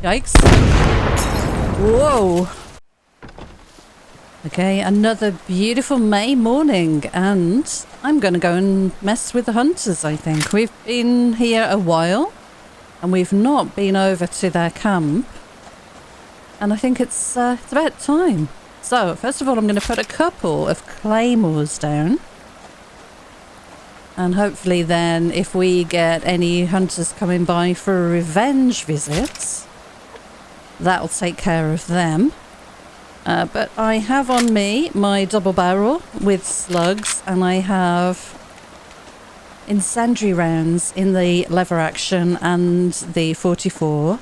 Yikes. Whoa. Okay, another beautiful May morning, and I'm going to go and mess with the hunters, I think. We've been here a while, and we've not been over to their camp, and I think it's about time. So, first of all, I'm going to put a couple of claymores down, and hopefully then, if we get any hunters coming by for a revenge visit, that'll take care of them. But I have on me my double barrel with slugs, and I have incendiary rounds in the lever action and the 44.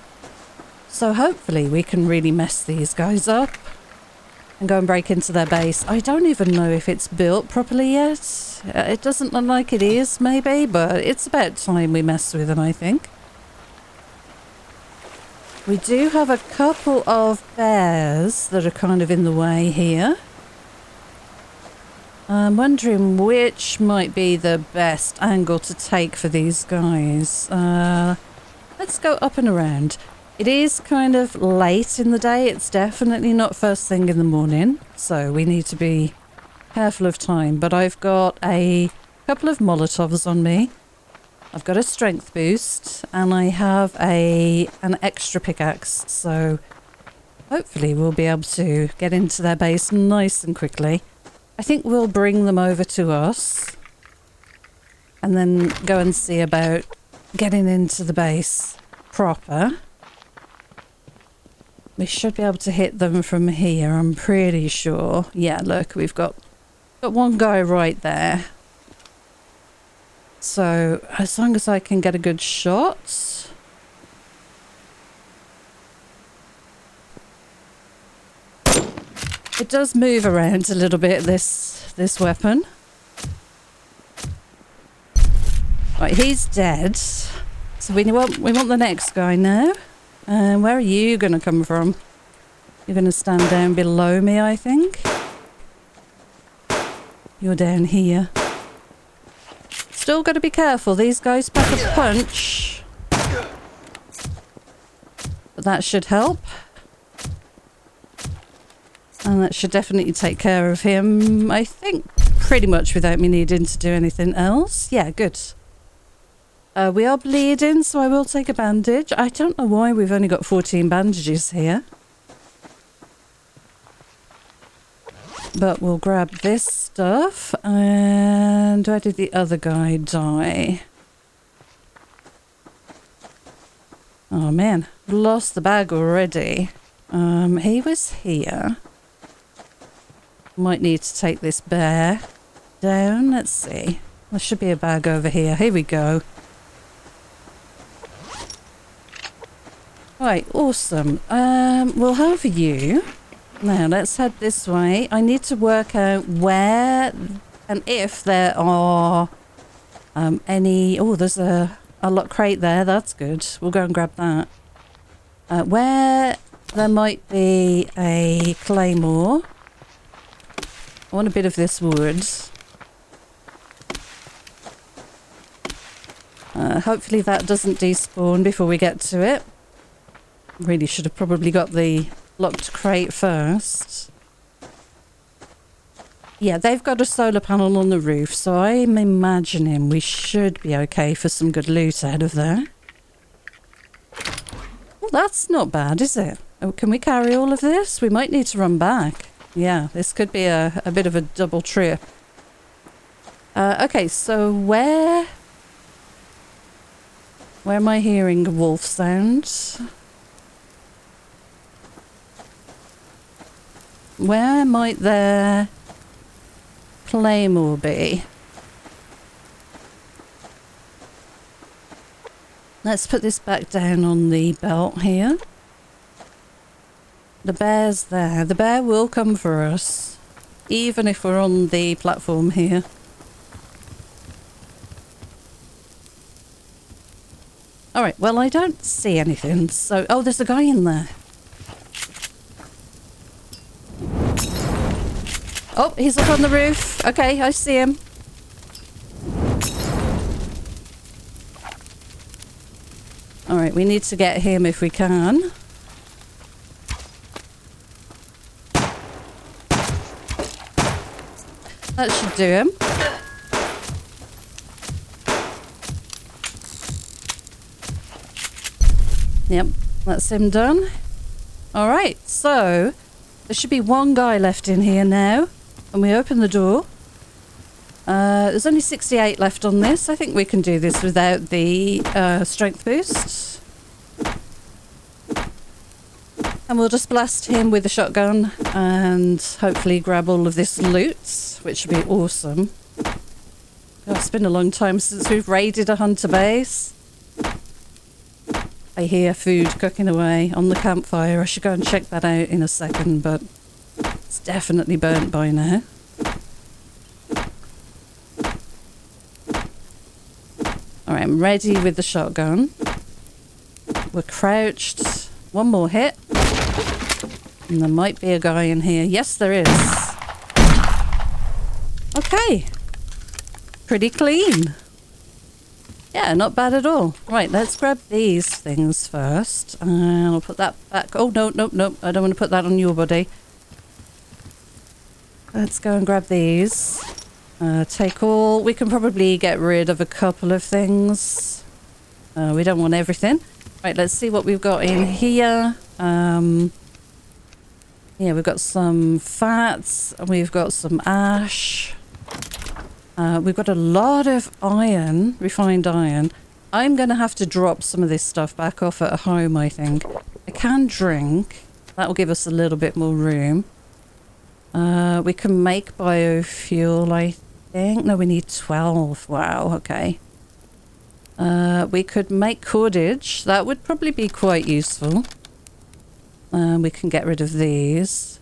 So hopefully we can really mess these guys up and go and break into their base. I don't even know if it's built properly yet. It doesn't look like it is, maybe, but it's about time we mess with them, I think. We do have a couple of bears that are kind of in the way here. I'm wondering which might be the best angle to take for these guys. Let's go up and around. It is kind of late in the day. It's definitely not first thing in the morning, so we need to be careful of time. But I've got a couple of Molotovs on me. I've got a strength boost, and I have an extra pickaxe, so hopefully we'll be able to get into their base nice and quickly. I think we'll bring them over to us and then go and see about getting into the base proper. We should be able to hit them from here, I'm pretty sure. Yeah, look, we've got one guy right there. So, as long as I can get a good shot. It does move around a little bit, this weapon. Right, he's dead. So we want the next guy now. Where are you going to come from? You're going to stand down below me, I think. You're down here. Still got to be careful. These guys pack a punch. But that should help. And that should definitely take care of him, I think, pretty much without me needing to do anything else. Yeah, good. We are bleeding, so I will take a bandage. I don't know why we've only got 14 bandages here. But we'll grab this stuff. And where did the other guy die? Oh man, I've lost the bag already. He was here. Might need to take this bear down. Let's see. There should be a bag over here. Here we go. Right, awesome. We'll have you. Now, let's head this way. I need to work out where and if there are any... Oh, there's a lock crate there. That's good. We'll go and grab that. Where there might be a claymore. I want a bit of this wood. Hopefully that doesn't despawn before we get to it. Really should have probably got the locked crate first. Yeah, they've got a solar panel on the roof, so I'm imagining we should be okay for some good loot out of there. Well, that's not bad, is it? Oh, can we carry all of this? We might need to run back. Yeah, this could be a bit of a double trip. Okay, so where am I hearing wolf sounds? Where might their claymore be? Let's put this back down on the belt here. The bear's there. The bear will come for us, even if we're on the platform here. Alright, well, I don't see anything, so... Oh, there's a guy in there. Oh, he's up on the roof. Okay, I see him. Alright, we need to get him if we can. That should do him. Yep, that's him done. Alright, so there should be one guy left in here now. And we open the door. There's only 68 left on this. I think we can do this without the strength boost. And we'll just blast him with a shotgun and hopefully grab all of this loot, which would be awesome. Oh, it's been a long time since we've raided a hunter base. I hear food cooking away on the campfire. I should go and check that out in a second, but it's definitely burnt by now. Alright, I'm ready with the shotgun. We're crouched. One more hit. And there might be a guy in here. Yes, there is. Okay. Pretty clean. Yeah, not bad at all. Right, let's grab these things first. And I'll put that back. Oh, no. I don't want to put that on your body. Let's go and grab these. Take all. We can probably get rid of a couple of things. We don't want everything. Right, let's see what we've got in here. Yeah, we've got some fats. We've got some ash. We've got a lot of iron, refined iron. I'm going to have to drop some of this stuff back off at home, I think. I can drink. That will give us a little bit more room. We can make biofuel, I think. No, we need 12. Wow, okay. We could make cordage. That would probably be quite useful. We can get rid of these.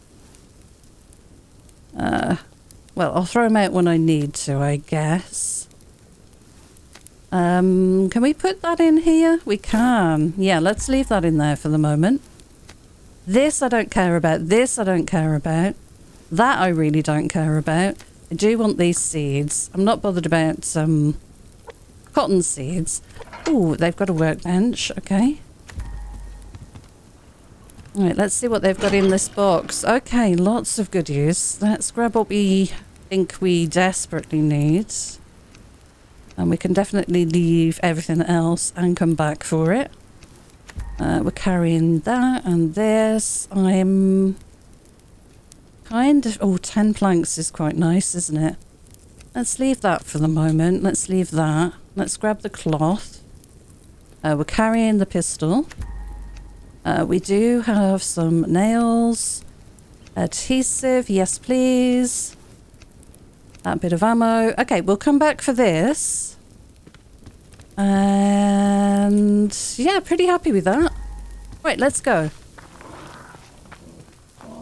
Well, I'll throw them out when I need to, I guess. Can we put that in here? We can. Yeah, let's leave that in there for the moment. This I don't care about. This I don't care about. That I really don't care about. I do want these seeds. I'm not bothered about cotton seeds. Ooh, they've got a workbench. Okay. Alright, let's see what they've got in this box. Okay, lots of goodies. Let's grab what we think we desperately need. And we can definitely leave everything else and come back for it. We're carrying that and this. I'm kind of... Oh, 10 planks is quite nice, isn't it? Let's leave that for the moment. Let's leave that. Let's grab the cloth. We're carrying the pistol. We do have some nails. Adhesive, yes please. That bit of ammo. Okay, we'll come back for this. And yeah, pretty happy with that. Right, let's go.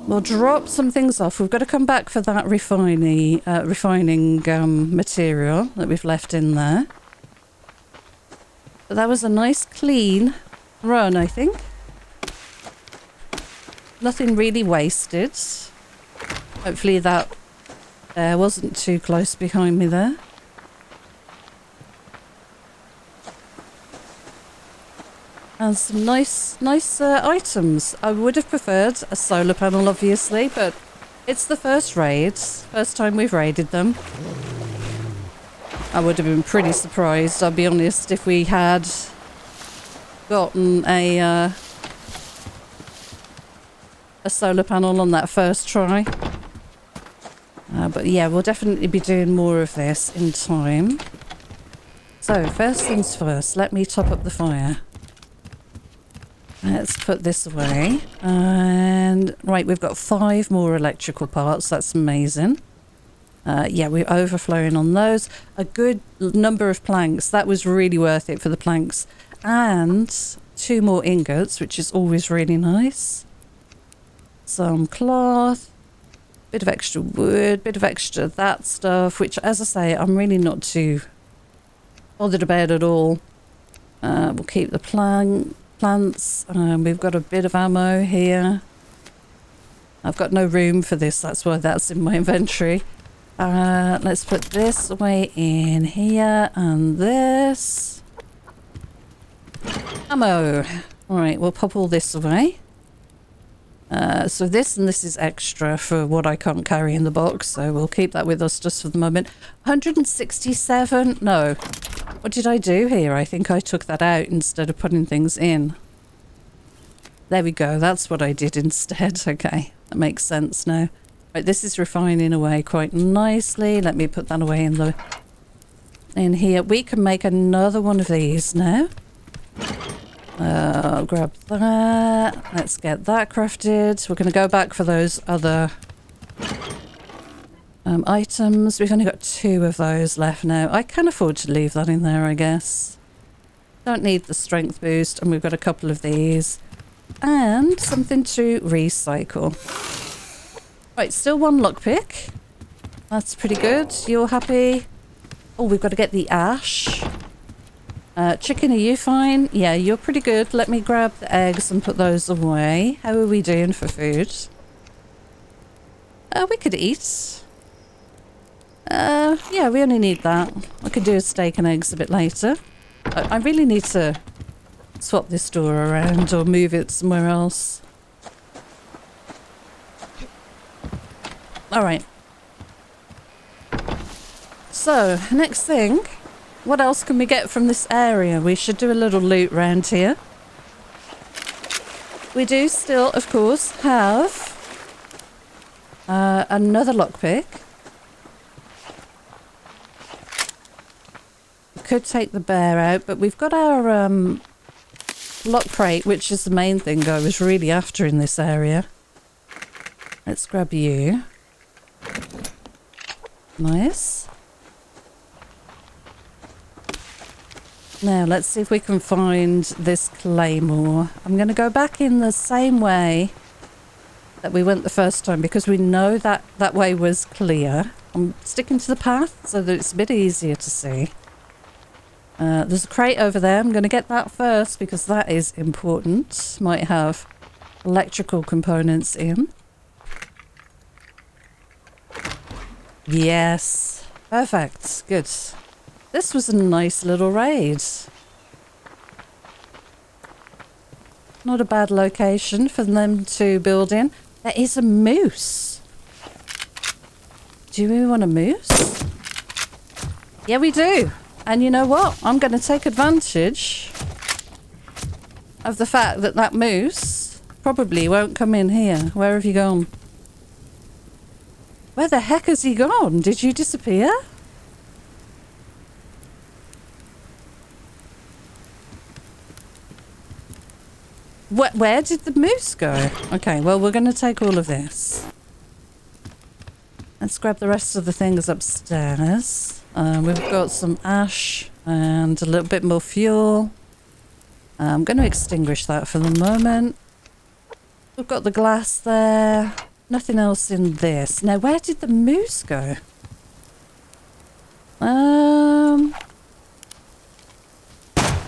We'll drop some things off. We've got to come back for that refining material that we've left in there. But that was a nice clean run, I think. Nothing really wasted. Hopefully that wasn't too close behind me there. And some nice items. I would have preferred a solar panel, obviously, but it's the first raid. First time we've raided them. I would have been pretty surprised, I'll be honest, if we had gotten a solar panel on that first try. But yeah, we'll definitely be doing more of this in time. So, first things first, let me top up the fire. Let's put this away. And, right, we've got 5 more electrical parts. That's amazing. Yeah, we're overflowing on those. A good number of planks. That was really worth it for the planks. And 2 more ingots, which is always really nice. Some cloth. Bit of extra wood. Bit of extra that stuff, which, as I say, I'm really not too bothered about at all. We'll keep the plants. We've got a bit of ammo here. I've got no room for this, that's why that's in my inventory. Let's put this away in here and this. Ammo. Alright, we'll pop all this away. So this and this is extra for what I can't carry in the box, so we'll keep that with us just for the moment. 167? No. What did I do here? I think I took that out instead of putting things in. There we go. That's what I did instead. Okay, that makes sense now. Right, this is refining away quite nicely. Let me put that away in here. We can make another one of these now. I'll grab that. Let's get that crafted. We're going to go back for those other items. We've only got 2 of those left now. I can afford to leave that in there, I guess. Don't need the strength boost, and we've got a couple of these. And something to recycle. Right, still 1 lockpick. That's pretty good. You're happy? Oh, we've got to get the ash. Chicken, are you fine? Yeah, you're pretty good. Let me grab the eggs and put those away. How are we doing for food? We could eat. Yeah, we only need that. I could do a steak and eggs a bit later. I really need to swap this door around or move it somewhere else. Alright. So, next thing. What else can we get from this area? We should do a little loot round here. We do still, of course, have another lockpick. We could take the bear out, but we've got our lock crate, which is the main thing I was really after in this area. Let's grab you. Nice. Now, let's see if we can find this claymore. I'm going to go back in the same way that we went the first time because we know that that way was clear. I'm sticking to the path so that it's a bit easier to see. There's a crate over there. I'm going to get that first because that is important. Might have electrical components in. Yes. Perfect. Good. This was a nice little raid. Not a bad location for them to build in. There is a moose. Do we want a moose? Yeah, we do. And you know what? I'm going to take advantage of the fact that that moose probably won't come in here. Where have you gone? Where the heck has he gone? Did you disappear? Where did the moose go? Okay, well, we're going to take all of this. Let's grab the rest of the things upstairs. We've got some ash and a little bit more fuel. I'm going to extinguish that for the moment. We've got the glass there. Nothing else in this. Now, where did the moose go?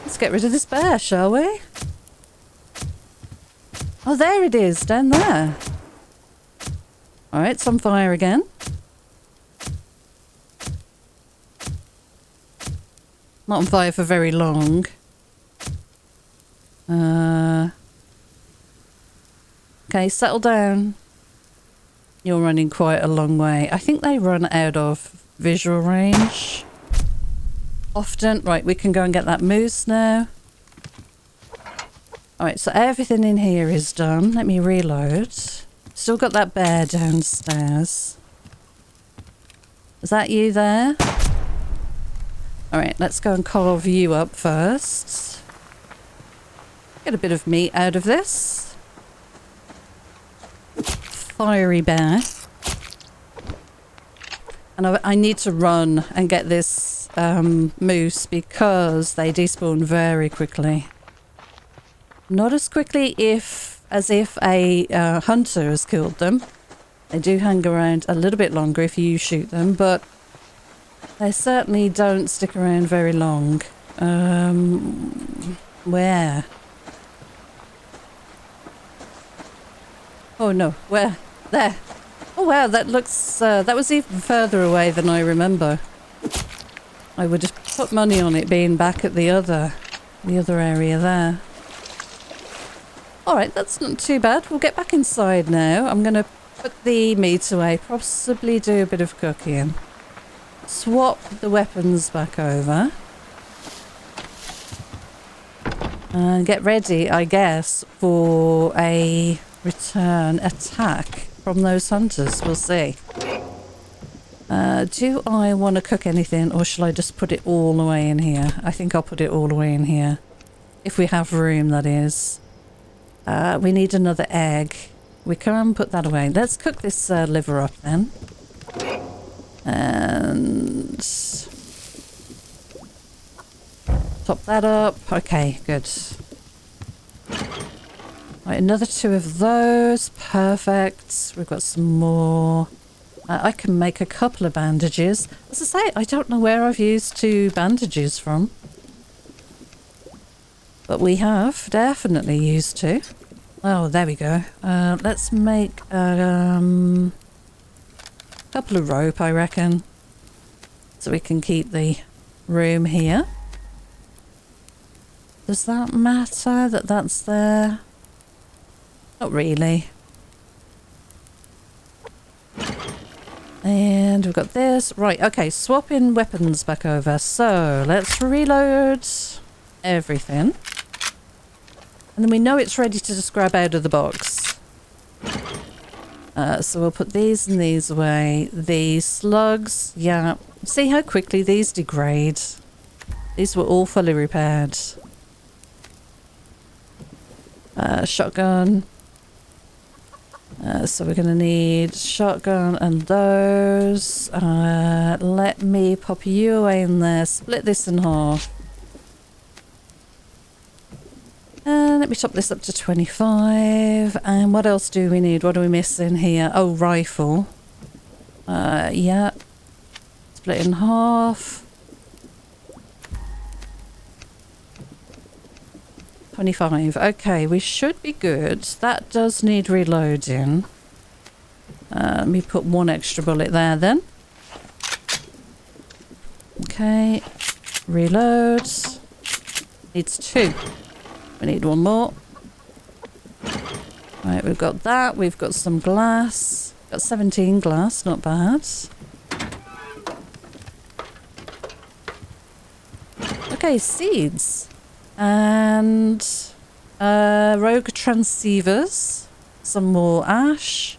Let's get rid of this bear, shall we? Oh, there it is, down there. Alright, it's on fire again. Not on fire for very long. Okay, settle down. You're running quite a long way. I think they run out of visual range. Often. Right, we can go and get that moose now. Alright, so everything in here is done. Let me reload. Still got that bear downstairs. Is that you there? Alright, let's go and carve you up first. Get a bit of meat out of this. Fiery bear. And I need to run and get this moose because they despawn very quickly. Not as quickly as if a hunter has killed them. They do hang around a little bit longer if you shoot them, but they certainly don't stick around very long. Where? Oh no, where? There. Oh wow, that looks, that was even further away than I remember. I would have put money on it being back at the other area there. Alright, that's not too bad. We'll get back inside now. I'm going to put the meat away, possibly do a bit of cooking. Swap the weapons back over. And get ready, I guess, for a return attack from those hunters. We'll see. Do I want to cook anything, or shall I just put it all away in here? I think I'll put it all away in here. If we have room, that is. We need another egg. We can put that away. Let's cook this liver up then. And top that up. Okay, good. Right, another 2 of those. Perfect. We've got some more. I can make a couple of bandages. As I say, I don't know where I've used 2 bandages from. But we have definitely used 2. Oh, there we go. Let's make a couple of rope, I reckon. So we can keep the room here. Does that matter that that's there? Not really. And we've got this. Right, okay, swapping weapons back over. So let's reload everything. And then we know it's ready to just grab out of the box. So we'll put these and these away. The slugs, yeah. See how quickly these degrade. These were all fully repaired. Shotgun. So we're going to need shotgun and those. Let me pop you away in there. Split this in half. Let me chop this up to 25. And what else do we need? What are we missing here? Oh, rifle. Yeah. Split in half. 25. Okay, we should be good. That does need reloading. Let me put 1 extra bullet there then. Okay. Reload. Needs 2. We need 1 more. Right, we've got that. We've got some glass. Got 17 glass, not bad. Okay, seeds. And rogue transceivers. Some more ash.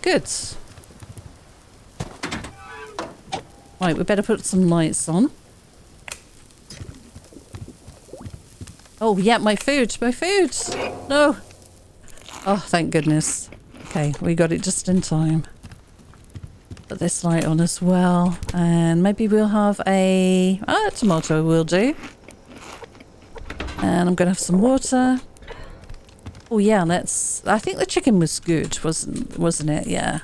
Good. Right, we better put some lights on. Oh, yeah, my food. My food. No. Oh, thank goodness. Okay, we got it just in time. Put this light on as well. And maybe we'll have a tomato will do. And I'm going to have some water. Oh, yeah, let's... I think the chicken was good, wasn't it? Yeah.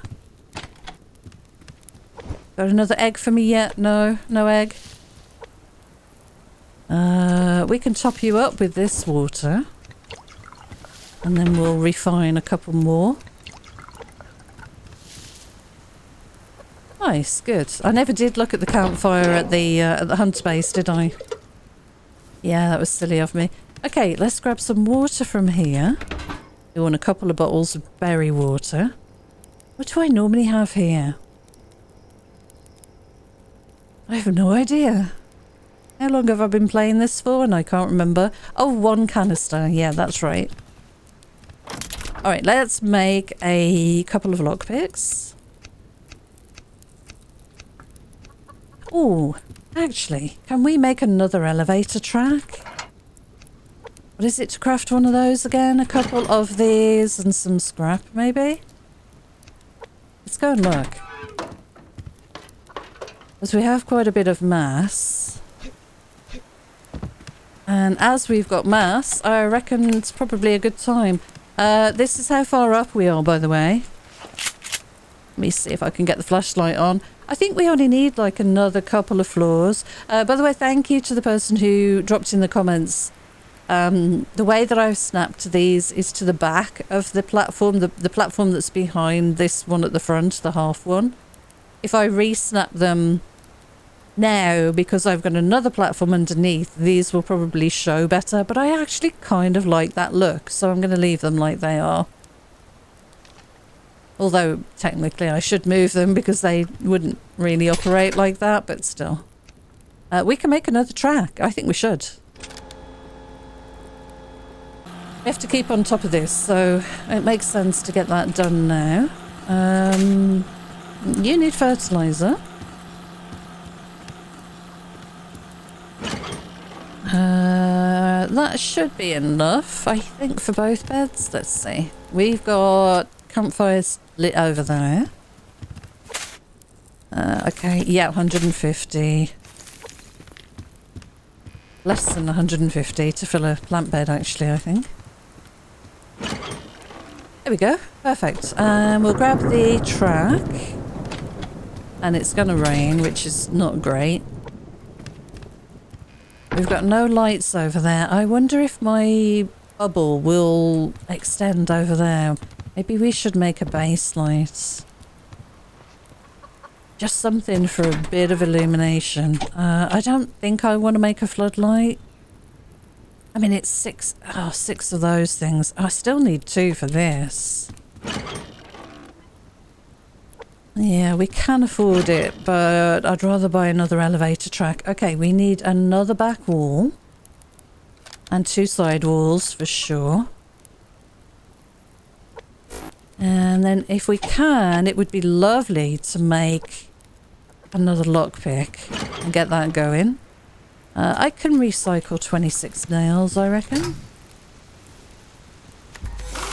Got another egg for me yet? No, no egg. We can top you up with this water. And then we'll refine a couple more. Nice, good. I never did look at the campfire at the hunt base, did I? Yeah, that was silly of me. Okay, let's grab some water from here. We want a couple of bottles of berry water. What do I normally have here? I have no idea. How long have I been playing this for? And I can't remember. Oh, 1 canister. Yeah, that's right. Alright, let's make a couple of lockpicks. Oh, actually, can we make another elevator track? What is it to craft one of those again? A couple of these and some scrap, maybe? Let's go and look. Because we have quite a bit of mass. And as we've got mass, I reckon it's probably a good time. This is how far up we are, by the way. Let me see if I can get the flashlight on. I think we only need like another couple of floors. By the way, thank you to the person who dropped in the comments. The way that I've snapped these is to the back of the platform, the platform that's behind this one at the front, the half one. If I re-snap them Now, because I've got another platform underneath, these will probably show better, but I actually kind of like that look, so I'm going to leave them like they are. Although, technically, I should move them because they wouldn't really operate like that, but still. We can make another track. I think we should. We have to keep on top of this, so it makes sense to get that done now. You need fertilizer. That should be enough, I think, for both beds. Let's see. We've got campfires lit over there. Okay, yeah, 150. Less than 150 to fill a plant bed, actually, I think. There we go. Perfect. We'll grab the track. And it's going to rain, which is not great. We've got no lights over there. I wonder if my bubble will extend over there. Maybe we should make a base light. Just something for a bit of illumination. I don't think I want to make a floodlight. I mean, it's six of those things. I still need 2 for this. Yeah, we can afford it, but I'd rather buy another elevator track. Okay, we need another back wall. And 2 side walls for sure. And then if we can, it would be lovely to make another lockpick and get that going. I can recycle 26 nails, I reckon.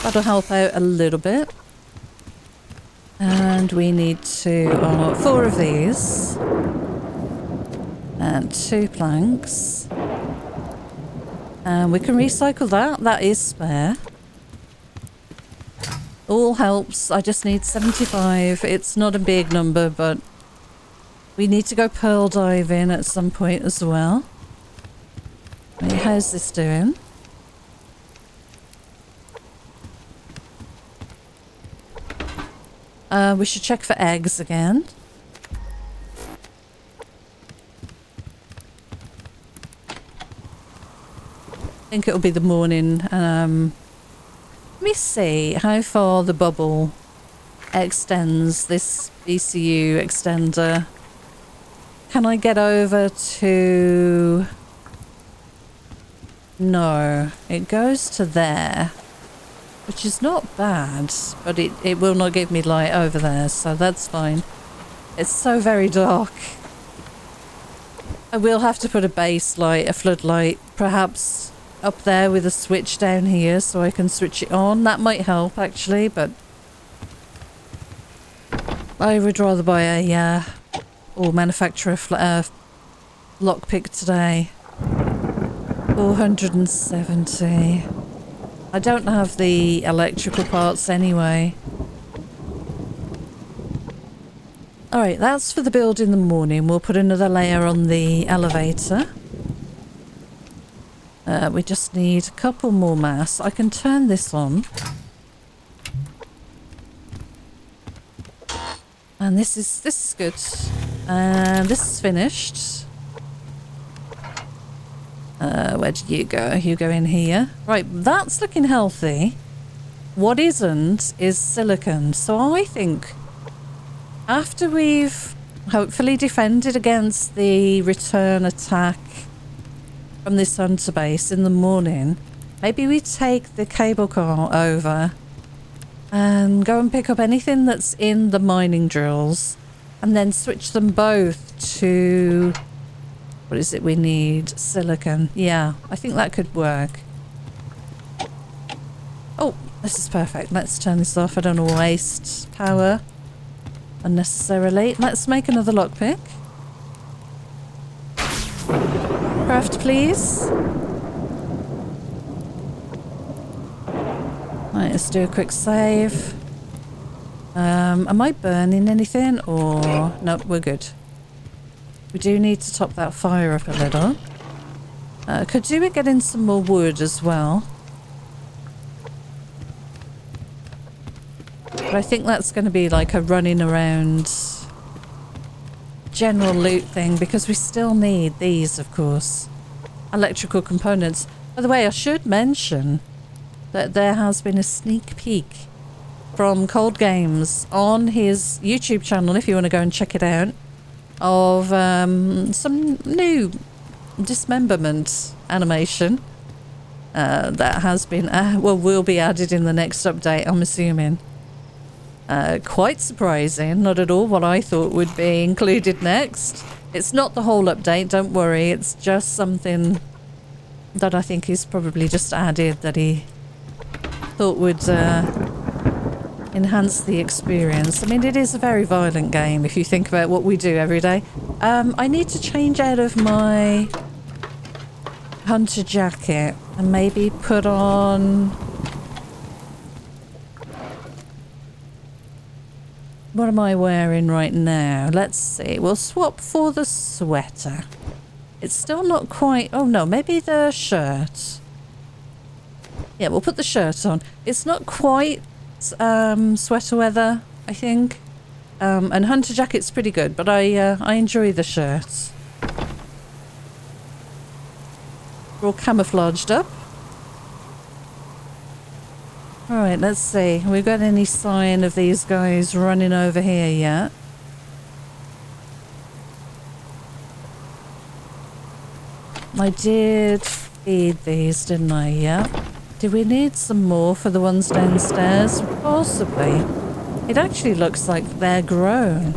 That'll help out a little bit. And we need 4 of these. And 2 planks. And we can recycle that. That is spare. All helps. I just need 75. It's not a big number, but we need to go pearl diving at some point as well. Right, how's this doing? We should check for eggs again. I think it'll be the morning. Let me see how far the bubble extends, this BCU extender. Can I get over to... No, it goes to there, which is not bad, but it will not give me light over there, so that's fine. It's so very dark. I will have to put a base light, a floodlight, perhaps up there with a switch down here so I can switch it on. That might help actually, but I would rather buy a or manufacture a lockpick today. 470. I don't have the electrical parts anyway. Alright, that's for the build in the morning. We'll put another layer on the elevator. We just need a couple more mass. I can turn this on. And this is good. And this is finished. Where did you go? You go in here. Right, that's looking healthy. What isn't is silicon. So I think after we've hopefully defended against the return attack from this hunter base in the morning, maybe we take the cable car over and go and pick up anything that's in the mining drills and then switch them both to... What is it we need? Silicon. Yeah, I think that could work. Oh, this is perfect. Let's turn this off. I don't want to waste power unnecessarily. Let's make another lockpick. Craft, please. Right, let's do a quick save. Am I burning anything or... Nope, we're good. We do need to top that fire up a little. Could do with getting some more wood as well. But I think that's going to be like a running around general loot thing because we still need these, of course. Electrical components. By the way, I should mention that there has been a sneak peek from Cold Games on his YouTube channel, if you want to go and check it out, of some new dismemberment animation that has been, will be added in the next update, I'm assuming. Quite surprising, not at all what I thought would be included next. It's not the whole update, don't worry, it's just something that I think he's probably just added that he thought would enhance the experience. I mean, it is a very violent game if you think about what we do every day. I need to change out of my hunter jacket and maybe put on... What am I wearing right now? Let's see. We'll swap for the sweater. It's still not quite... Oh no, maybe the shirt. Yeah, we'll put the shirt on. It's not quite sweater weather, I think. And hunter jacket's pretty good, but I enjoy the shirt. We're all camouflaged up. Alright, let's see. Have we got any sign of these guys running over here yet? I did feed these, didn't I? Yeah. Do we need some more for the ones downstairs? Possibly. It actually looks like they're grown.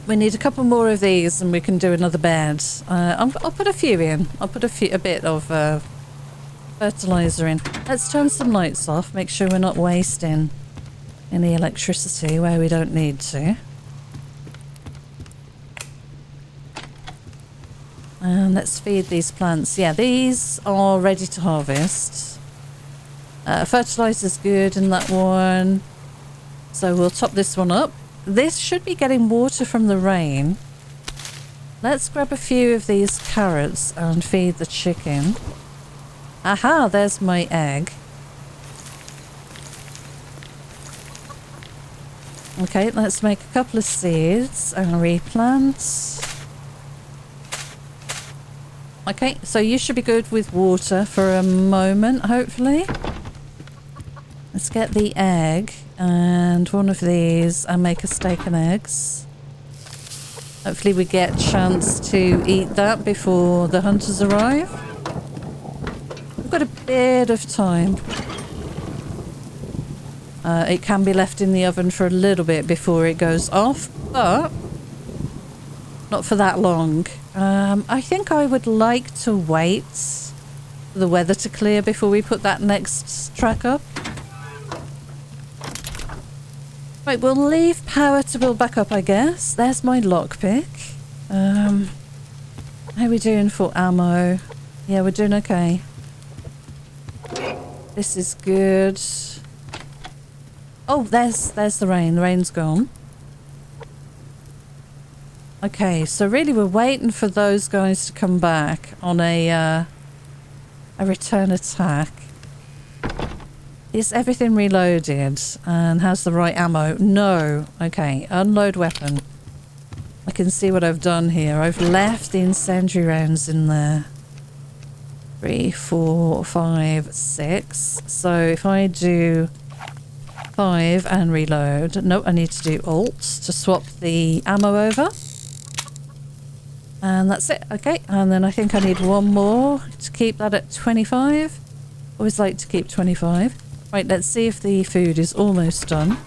We need a couple more of these and we can do another bed. I'll put a few in. I'll put a bit of fertilizer in. Let's turn some lights off. Make sure we're not wasting any electricity where we don't need to. And let's feed these plants. Yeah, these are ready to harvest. Fertilizer's good in that one. So we'll top this one up. This should be getting water from the rain. Let's grab a few of these carrots and feed the chicken. Aha, there's my egg. Okay, let's make a couple of seeds and replant. Okay, so you should be good with water for a moment, hopefully. Let's get the egg and one of these and make a steak and eggs. Hopefully we get a chance to eat that before the hunters arrive. We've got a bit of time. It can be left in the oven for a little bit before it goes off, but not for that long. I think I would like to wait for the weather to clear before we put that next track up. Right, we'll leave power to build back up, I guess. There's my lockpick. How are we doing for ammo? Yeah, we're doing okay. This is good. Oh, there's the rain. The rain's gone. Okay, so really we're waiting for those guys to come back on a return attack. Is everything reloaded and has the right ammo? No. Okay, unload weapon. I can see what I've done here. I've left the incendiary rounds in there. 3, 4, 5, 6. So if I do 5 and reload... No, I need to do Alt to swap the ammo over. And that's it. Okay, and then I think I need one more to keep that at 25. Always like to keep 25. Right, let's see if the food is almost done.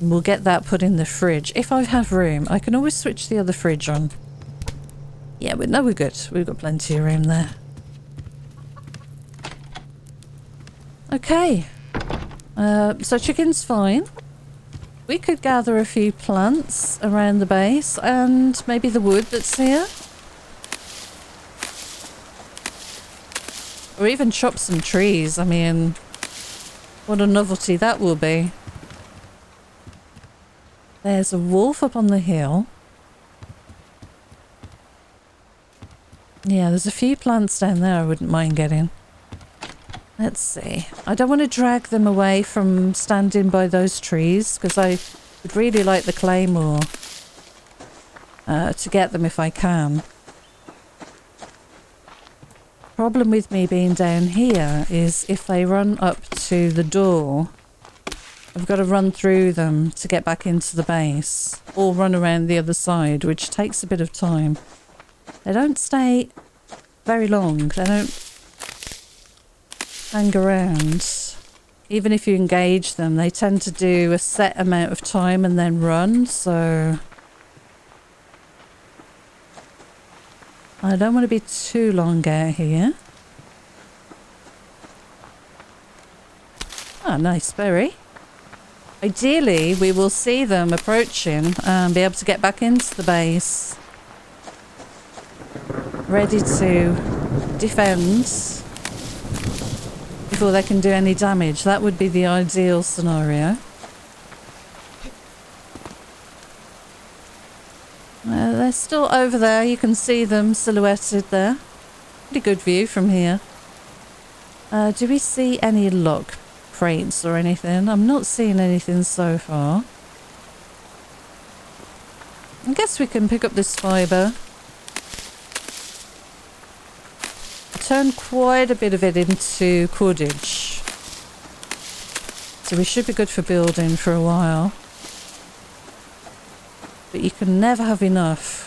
And we'll get that put in the fridge. If I have room, I can always switch the other fridge on. Yeah, but no, we're good. We've got plenty of room there. Okay. So chicken's fine. We could gather a few plants around the base and maybe the wood that's here. Or even chop some trees. I mean, what a novelty that will be. There's a wolf up on the hill. Yeah, there's a few plants down there I wouldn't mind getting. Let's see. I don't want to drag them away from standing by those trees because Would really like the claymore to get them if I can. Problem with me being down here is if they run up to the door, I've got to run through them to get back into the base, or run around the other side, which takes a bit of time. They don't stay very long. They don't hang around. Even if you engage them, they tend to do a set amount of time and then run, so I don't want to be too long out here. Ah, nice berry. Ideally, we will see them approaching and be able to get back into the base. Ready to defend before they can do any damage. That would be the ideal scenario. They're still over there. You can see them silhouetted there. Pretty good view from here. Do we see any lock crates or anything? I'm not seeing anything so far. I guess we can pick up this fibre. Turn quite a bit of it into cordage. So we should be good for building for a while. But you can never have enough.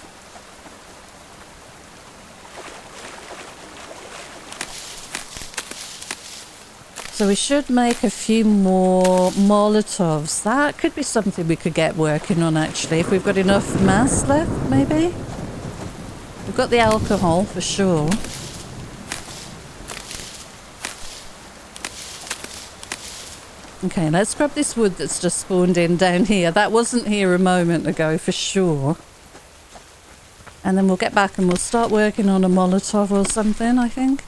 So we should make a few more Molotovs. That could be something we could get working on actually, if we've got enough mass left, maybe? We've got the alcohol for sure. Okay, let's grab this wood that's just spawned in down here. That wasn't here a moment ago for sure. And then we'll get back and we'll start working on a Molotov or something, I think.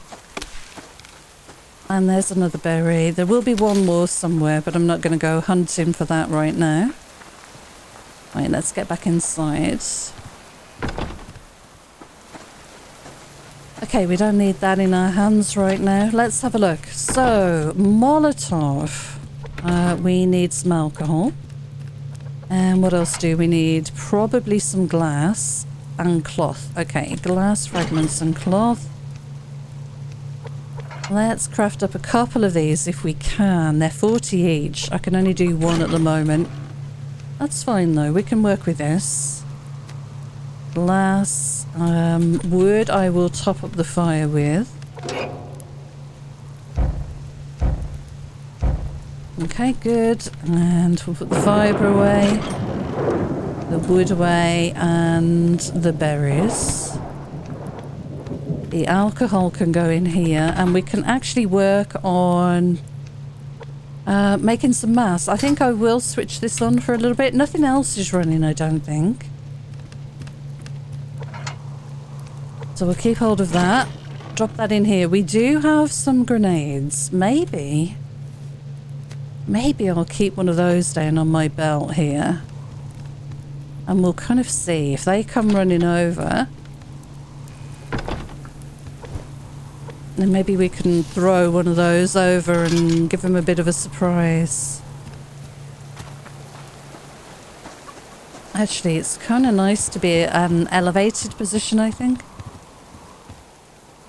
And there's another berry. There will be one more somewhere, but I'm not going to go hunting for that right now. Right, let's get back inside. Okay, we don't need that in our hands right now. Let's have a look. So, Molotov. We need some alcohol. And what else do we need? Probably some glass and cloth. Okay, glass fragments and cloth. Let's craft up a couple of these if we can. They're 40 each. I can only do one at the moment. That's fine though. We can work with this. Glass. Wood I will top up the fire with. Okay, good. And we'll put the fibre away, the wood away, and the berries. The alcohol can go in here, and we can actually work on making some mass. I think I will switch this on for a little bit. Nothing else is running, I don't think. So we'll keep hold of that. Drop that in here. We do have some grenades. Maybe I'll keep one of those down on my belt here. And we'll kind of see if they come running over. Then maybe we can throw one of those over and give them a bit of a surprise. Actually, it's kind of nice to be at an elevated position, I think.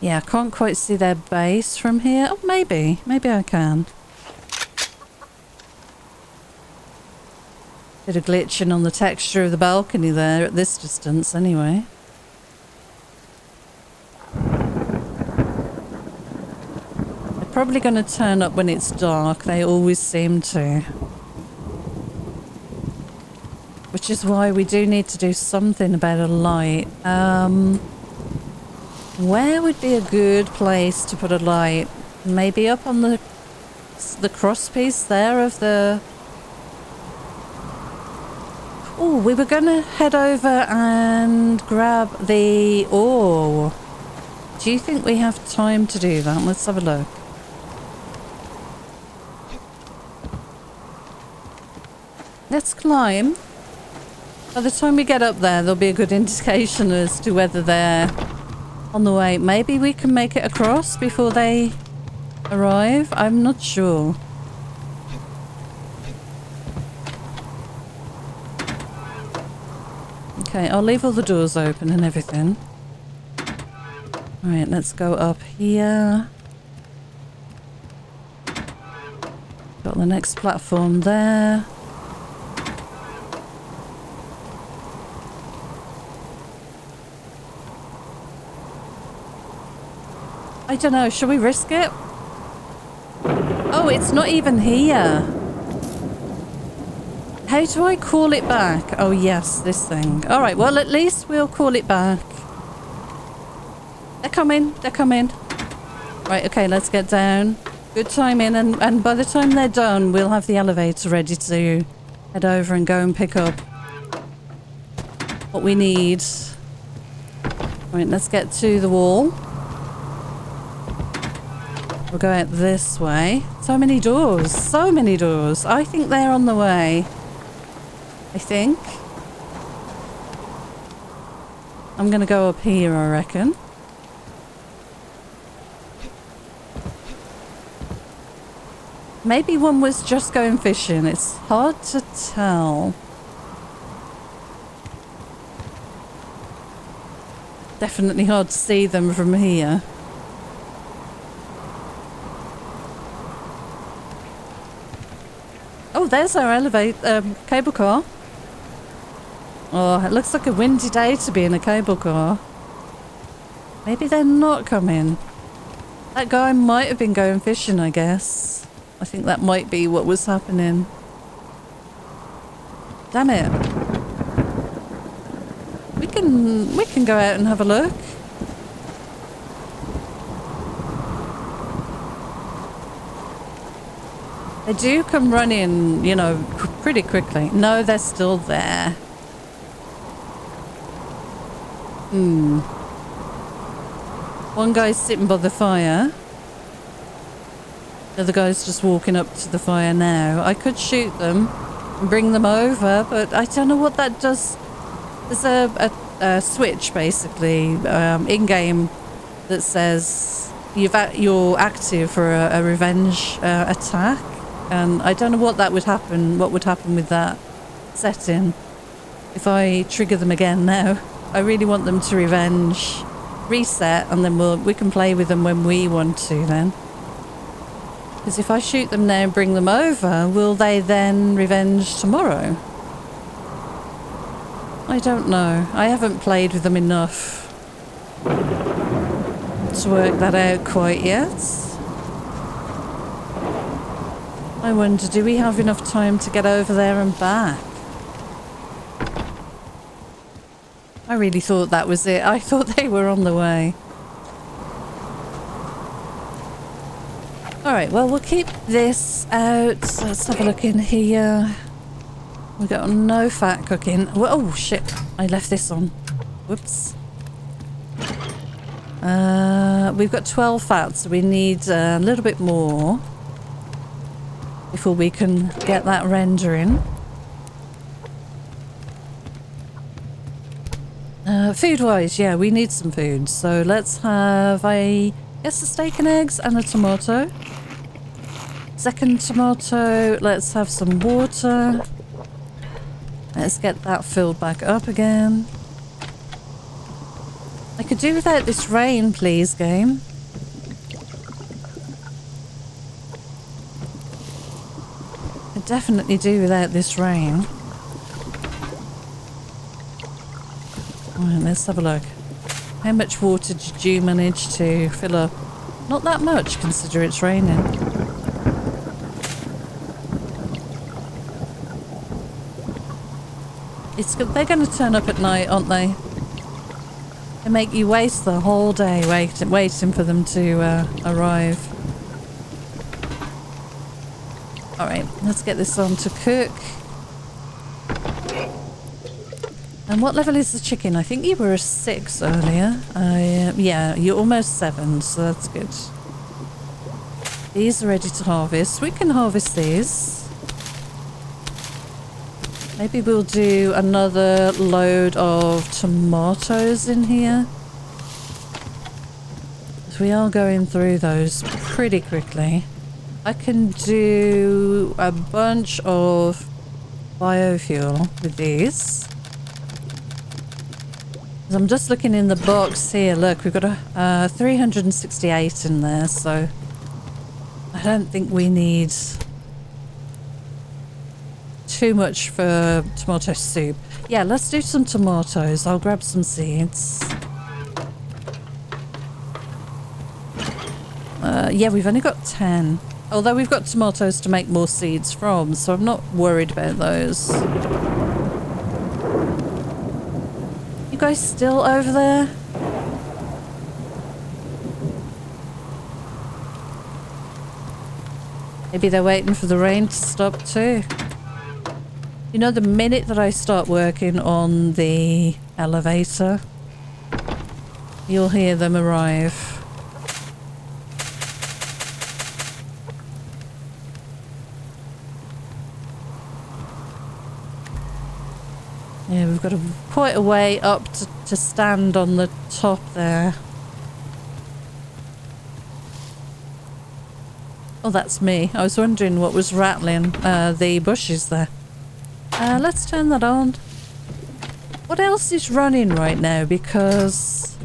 Yeah, I can't quite see their base from here. Oh, maybe. Maybe I can. Bit of glitching on the texture of the balcony there at this distance anyway. They're probably going to turn up when it's dark. They always seem to. Which is why we do need to do something about a light. Where would be a good place to put a light? Maybe up on the crosspiece there of the... Oh, we were going to head over and grab the ore. Do you think we have time to do that? Let's have a look. Let's climb. By the time we get up there, there'll be a good indication as to whether they're on the way. Maybe we can make it across before they arrive. I'm not sure. Okay, I'll leave all the doors open and everything. Alright, let's go up here. Got the next platform there. I don't know, should we risk it? Oh, it's not even here. How do I call it back? Oh yes, this thing. Alright, well at least we'll call it back. They're coming, they're coming. Right, okay, let's get down. Good timing, and by the time they're done, we'll have the elevator ready to head over and go and pick up what we need. Right, let's get to the wall. We'll go out this way. So many doors, so many doors. I think they're on the way. I think. I'm gonna go up here, I reckon. Maybe one was just going fishing. It's hard to tell. Definitely hard to see them from here. Oh, there's our cable car. Oh, it looks like a windy day to be in a cable car. Maybe they're not coming. That guy might have been going fishing, I guess. I think that might be what was happening. Damn it. We can go out and have a look. They do come running, you know, pretty quickly. No, they're still there. One guy's sitting by the fire. The other guy's just walking up to the fire now. I could shoot them and bring them over, but I don't know what that does. There's a switch, basically, in-game that says you're active for a revenge attack. And I don't know what that would happen. What would happen with that setting if I trigger them again now? I really want them to reset, and then we can play with them when we want to then. Because if I shoot them now and bring them over, will they then revenge tomorrow? I don't know. I haven't played with them enough to work that out quite yet. I wonder, do we have enough time to get over there and back? I really thought that was it. I thought they were on the way. Alright, well, we'll keep this out. So let's have a look in here. We've got no fat cooking. Oh, shit. I left this on. Whoops. We've got 12 fat, so we need a little bit more before we can get that rendering. Food-wise, yeah, we need some food. So let's have a steak and eggs and a tomato. Second tomato, let's have some water. Let's get that filled back up again. I could do without this rain, please, game. I definitely do without this rain. Alright, let's have a look. How much water did you manage to fill up? Not that much, consider it's raining. They're going to turn up at night, aren't they? They make you waste the whole day waiting for them to arrive. Alright, let's get this on to cook. And what level is the chicken? I think you were a 6 earlier. Yeah, you're almost 7, so that's good. These are ready to harvest. We can harvest these. Maybe we'll do another load of tomatoes in here. So we are going through those pretty quickly. I can do a bunch of biofuel with these. I'm just looking in the box here. Look, we've got a 368 in there, so I don't think we need too much for tomato soup. Yeah, let's do some tomatoes. I'll grab some seeds. Yeah, we've only got 10. Although we've got tomatoes to make more seeds from, so I'm not worried about those. You guys still over there? Maybe they're waiting for the rain to stop too. You know, the minute that I start working on the elevator, you'll hear them arrive. Yeah, we've got quite a way up to stand on the top there. Oh, that's me. I was wondering what was rattling the bushes there. Let's turn that on. What else is running right now? Because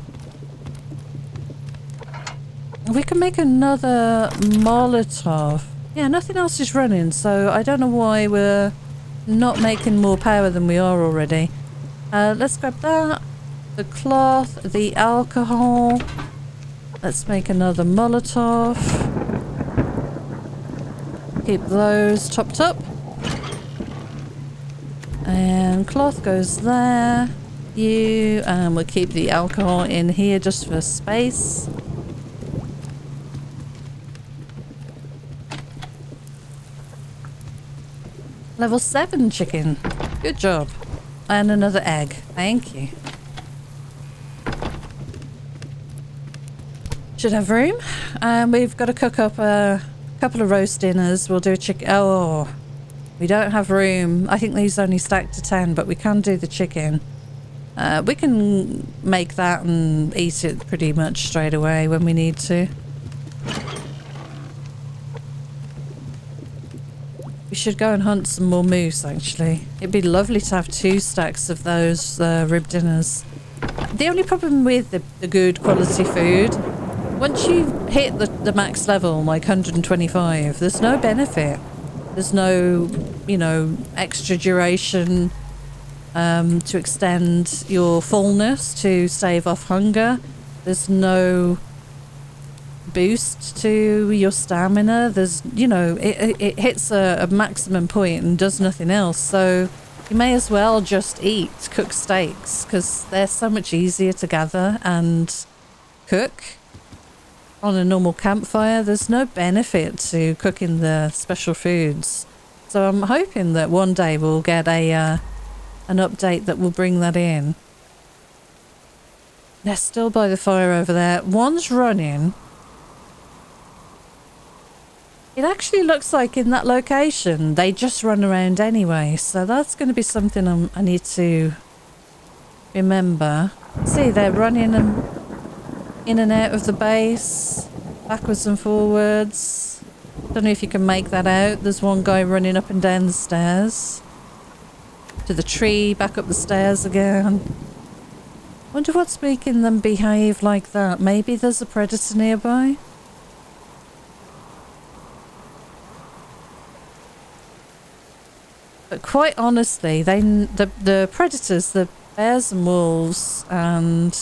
we can make another Molotov. Yeah, nothing else is running, so I don't know why we're not making more power than we are already. Let's grab that. The cloth, the alcohol. Let's make another Molotov. Keep those topped up. And cloth goes there. And we'll keep the alcohol in here just for space. Level 7 chicken. Good job. And another egg. Thank you. Should have room. And we've got to cook up a couple of roast dinners. We'll do a chicken. Oh, we don't have room. I think these only stack to 10, but we can do the chicken. We can make that and eat it pretty much straight away when we need to. We should go and hunt some more moose, actually. It'd be lovely to have 2 stacks of those rib dinners. The only problem with the good quality food, once you hit the max level, like 125, there's no benefit. There's no, you know, extra duration to extend your fullness, to stave off hunger. There's no boost to your stamina. There's, you know, it hits a maximum point and does nothing else. So you may as well just eat cooked steaks, because they're so much easier to gather and cook on a normal campfire. There's no benefit to cooking the special foods. So I'm hoping that one day we'll get an update that will bring that in. They're still by the fire over there. One's running. It actually looks like in that location they just run around anyway, so that's going to be something I need to remember. See, they're running in and out of the base, backwards and forwards. Don't know if you can make that out. There's one guy running up and down the stairs to the tree, back up the stairs again. Wonder what's making them behave like that. Maybe there's a predator nearby. But quite honestly, the predators, the bears and wolves, and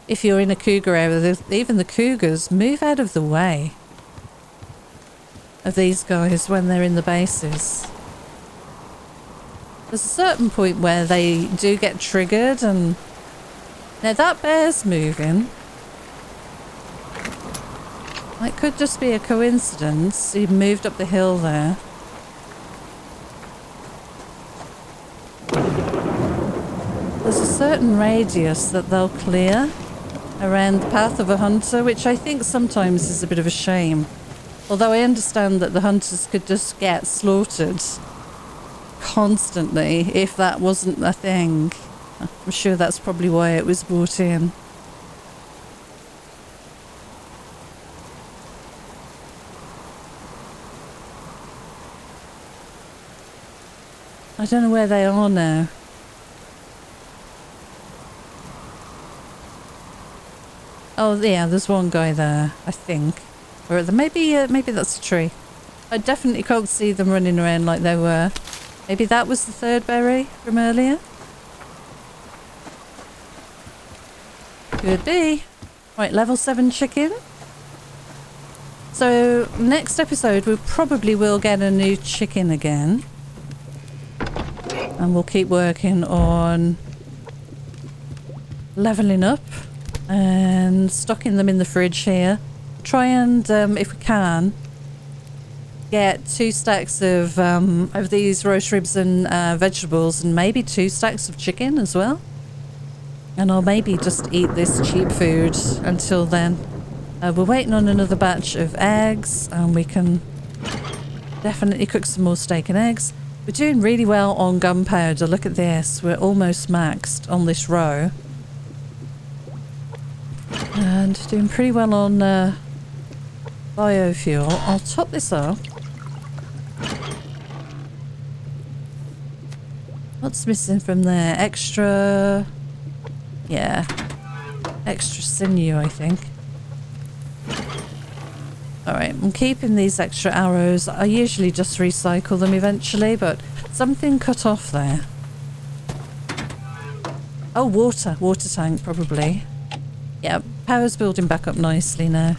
if you're in a cougar area, even the cougars move out of the way of these guys when they're in the bases. There's a certain point where they do get triggered, and now that bear's moving. It could just be a coincidence. He moved up the hill there. There's a certain radius that they'll clear around the path of a hunter, which I think sometimes is a bit of a shame. Although I understand that the hunters could just get slaughtered constantly if that wasn't a thing. I'm sure that's probably why it was brought in. I don't know where they are now. Oh, yeah, there's one guy there, I think. Or maybe that's a tree. I definitely can't see them running around like they were. Maybe that was the third berry from earlier? Could be. Right, level 7 chicken. So, next episode we probably will get a new chicken again. And we'll keep working on leveling up and stocking them in the fridge here. Try and, if we can, get 2 stacks of these roast ribs and vegetables, and maybe 2 stacks of chicken as well. And I'll maybe just eat this cheap food until then. We're waiting on another batch of eggs, and we can definitely cook some more steak and eggs. We're doing really well on gunpowder. Look at this. We're almost maxed on this row. And doing pretty well on biofuel. I'll top this up. What's missing from there? Extra... yeah. Extra sinew, I think. Alright, I'm keeping these extra arrows. I usually just recycle them eventually, but something cut off there. Oh, water. Water tank, probably. Yeah, power's building back up nicely now.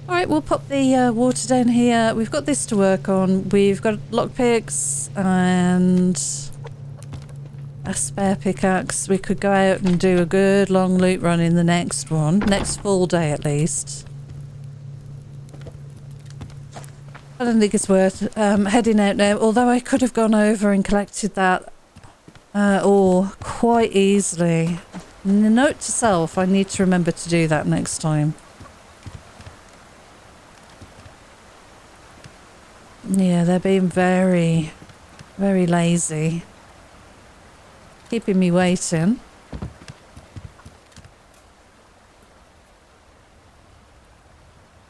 Alright, we'll pop the water down here. We've got this to work on. We've got lockpicks and a spare pickaxe. We could go out and do a good long loot run in the next one. Next full day at least. I don't think it's worth heading out now, although I could have gone over and collected that ore quite easily. Note to self, I need to remember to do that next time. Yeah, they're being very, very lazy. Keeping me waiting.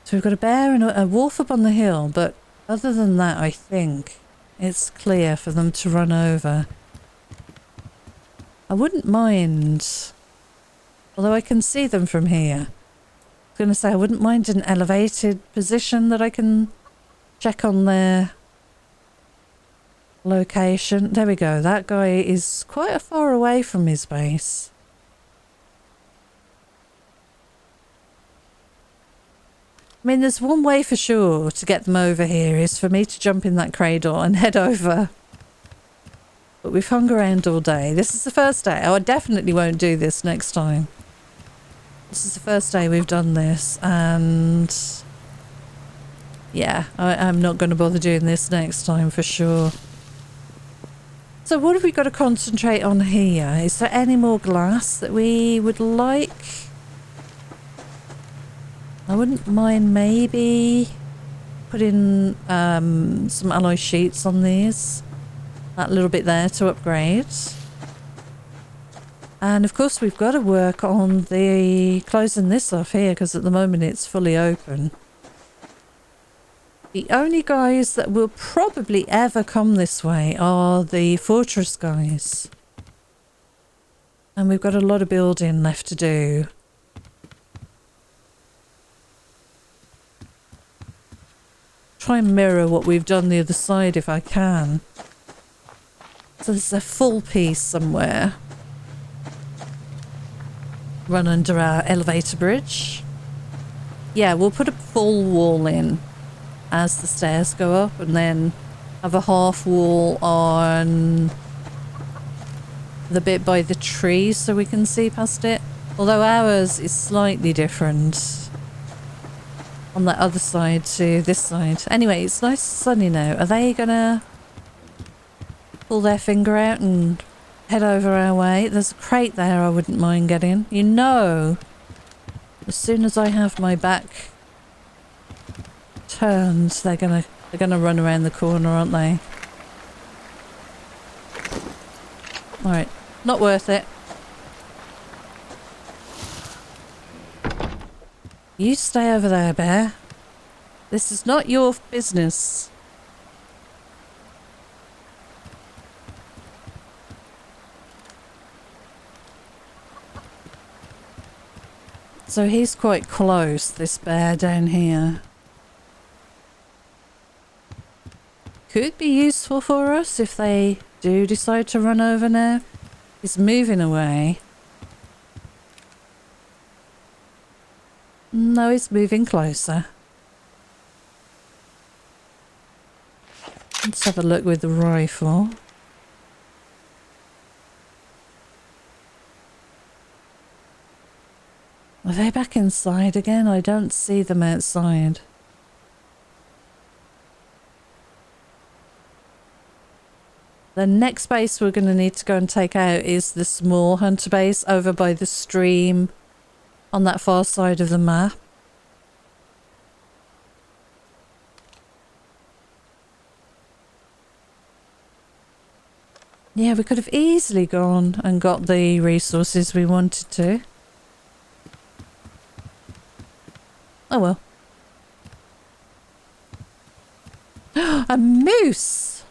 So we've got a bear and a wolf up on the hill, but other than that, I think it's clear for them to run over. I wouldn't mind, although I can see them from here. I was going to say I wouldn't mind an elevated position that I can check on their location. There we go. That guy is quite far away from his base. I mean, there's one way for sure to get them over here is for me to jump in that cradle and head over. But we've hung around all day. This is the first day. Oh, I definitely won't do this next time. This is the first day we've done this, and yeah, I'm not going to bother doing this next time for sure. So what have we got to concentrate on here? Is there any more glass that we would like? I wouldn't mind maybe putting some alloy sheets on these. That little bit there to upgrade. And of course we've got to work on the closing this off here, because at the moment it's fully open. The only guys that will probably ever come this way are the fortress guys. And we've got a lot of building left to do. Try and mirror what we've done the other side if I can. So there's a full piece somewhere. Run under our elevator bridge. Yeah, we'll put a full wall in as the stairs go up, and then have a half wall on the bit by the tree so we can see past it. Although ours is slightly different on the other side to this side. Anyway, it's nice and sunny now. Are they gonna pull their finger out and head over our way? There's a crate there I wouldn't mind getting. You know, as soon as I have my back turned, they're gonna run around the corner, aren't they? Alright, not worth it. You stay over there, bear. This is not your business. So he's quite close, this bear down here. Could be useful for us if they do decide to run over now. He's moving away. No, he's moving closer. Let's have a look with the rifle. Are they back inside again? I don't see them outside. The next base we're going to need to go and take out is the small hunter base over by the stream on that far side of the map. Yeah, we could have easily gone and got the resources we wanted to. Oh well. A moose!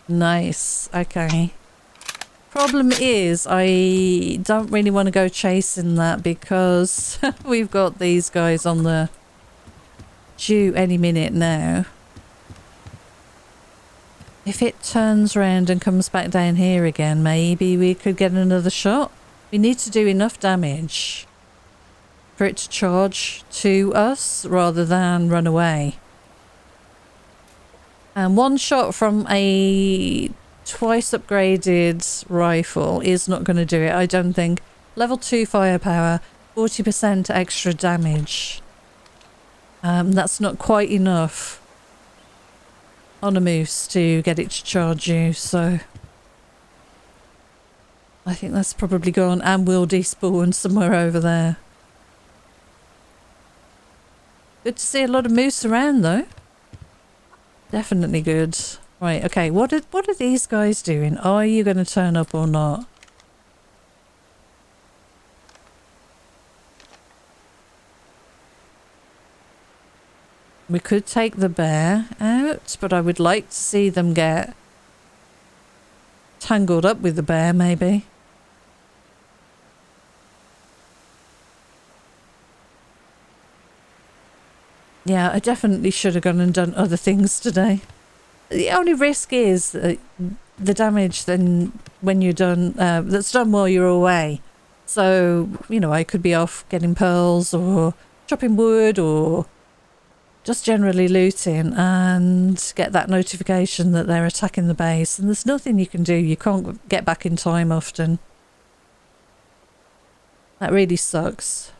Nice, okay. Problem is, I don't really want to go chasing that because we've got these guys on the due any minute now. If it turns around and comes back down here again, maybe we could get another shot. We need to do enough damage for it to charge to us rather than run away. And one shot from a twice upgraded rifle is not going to do it, I don't think. Level 2 firepower, 40% extra damage. That's not quite enough on a moose to get it to charge you, so I think that's probably gone and will despawn somewhere over there. Good to see a lot of moose around though. Definitely good. Right, okay, what are these guys doing? Are you going to turn up or not? We could take the bear out, but I would like to see them get tangled up with the bear, maybe. Yeah, I definitely should have gone and done other things today. The only risk is the damage then when you're done, that's done while you're away. So, you know, I could be off getting pearls or chopping wood or just generally looting and get that notification that they're attacking the base, and there's nothing you can do. You can't get back in time often. That really sucks.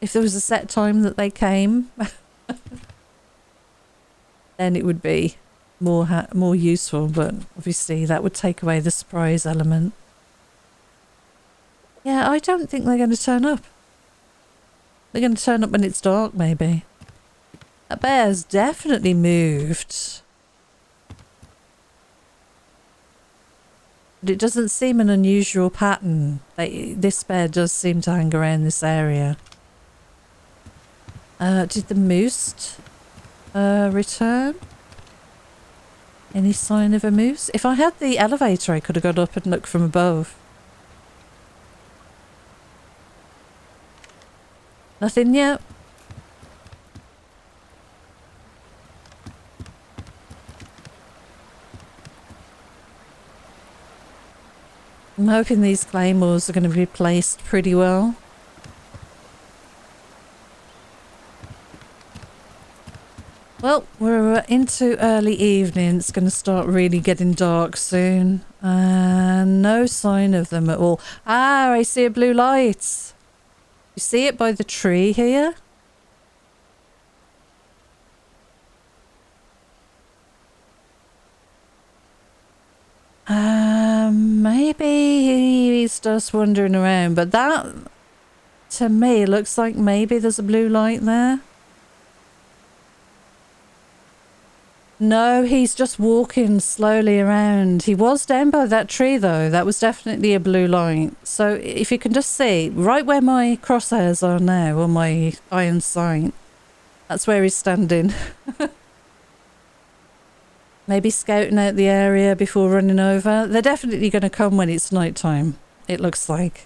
If there was a set time that they came, then it would be more useful, but obviously that would take away the surprise element. Yeah, I don't think they're going to turn up. They're going to turn up when it's dark, maybe. That bear's definitely moved. But it doesn't seem an unusual pattern. This bear does seem to hang around this area. Did the moose return? Any sign of a moose? If I had the elevator, I could have got up and looked from above. Nothing yet? I'm hoping these claymores are going to be placed pretty well. Well, we're into early evening. It's going to start really getting dark soon. No sign of them at all. Ah, I see a blue light. You see it by the tree here? Maybe he's just wandering around, but that, to me, looks like maybe there's a blue light there. No, he's just walking slowly around. He was down by that tree, though. That was definitely a blue light. So if you can just see, right where my crosshairs are now, on my iron sight, that's where he's standing. Maybe scouting out the area before running over. They're definitely going to come when it's night time, it looks like.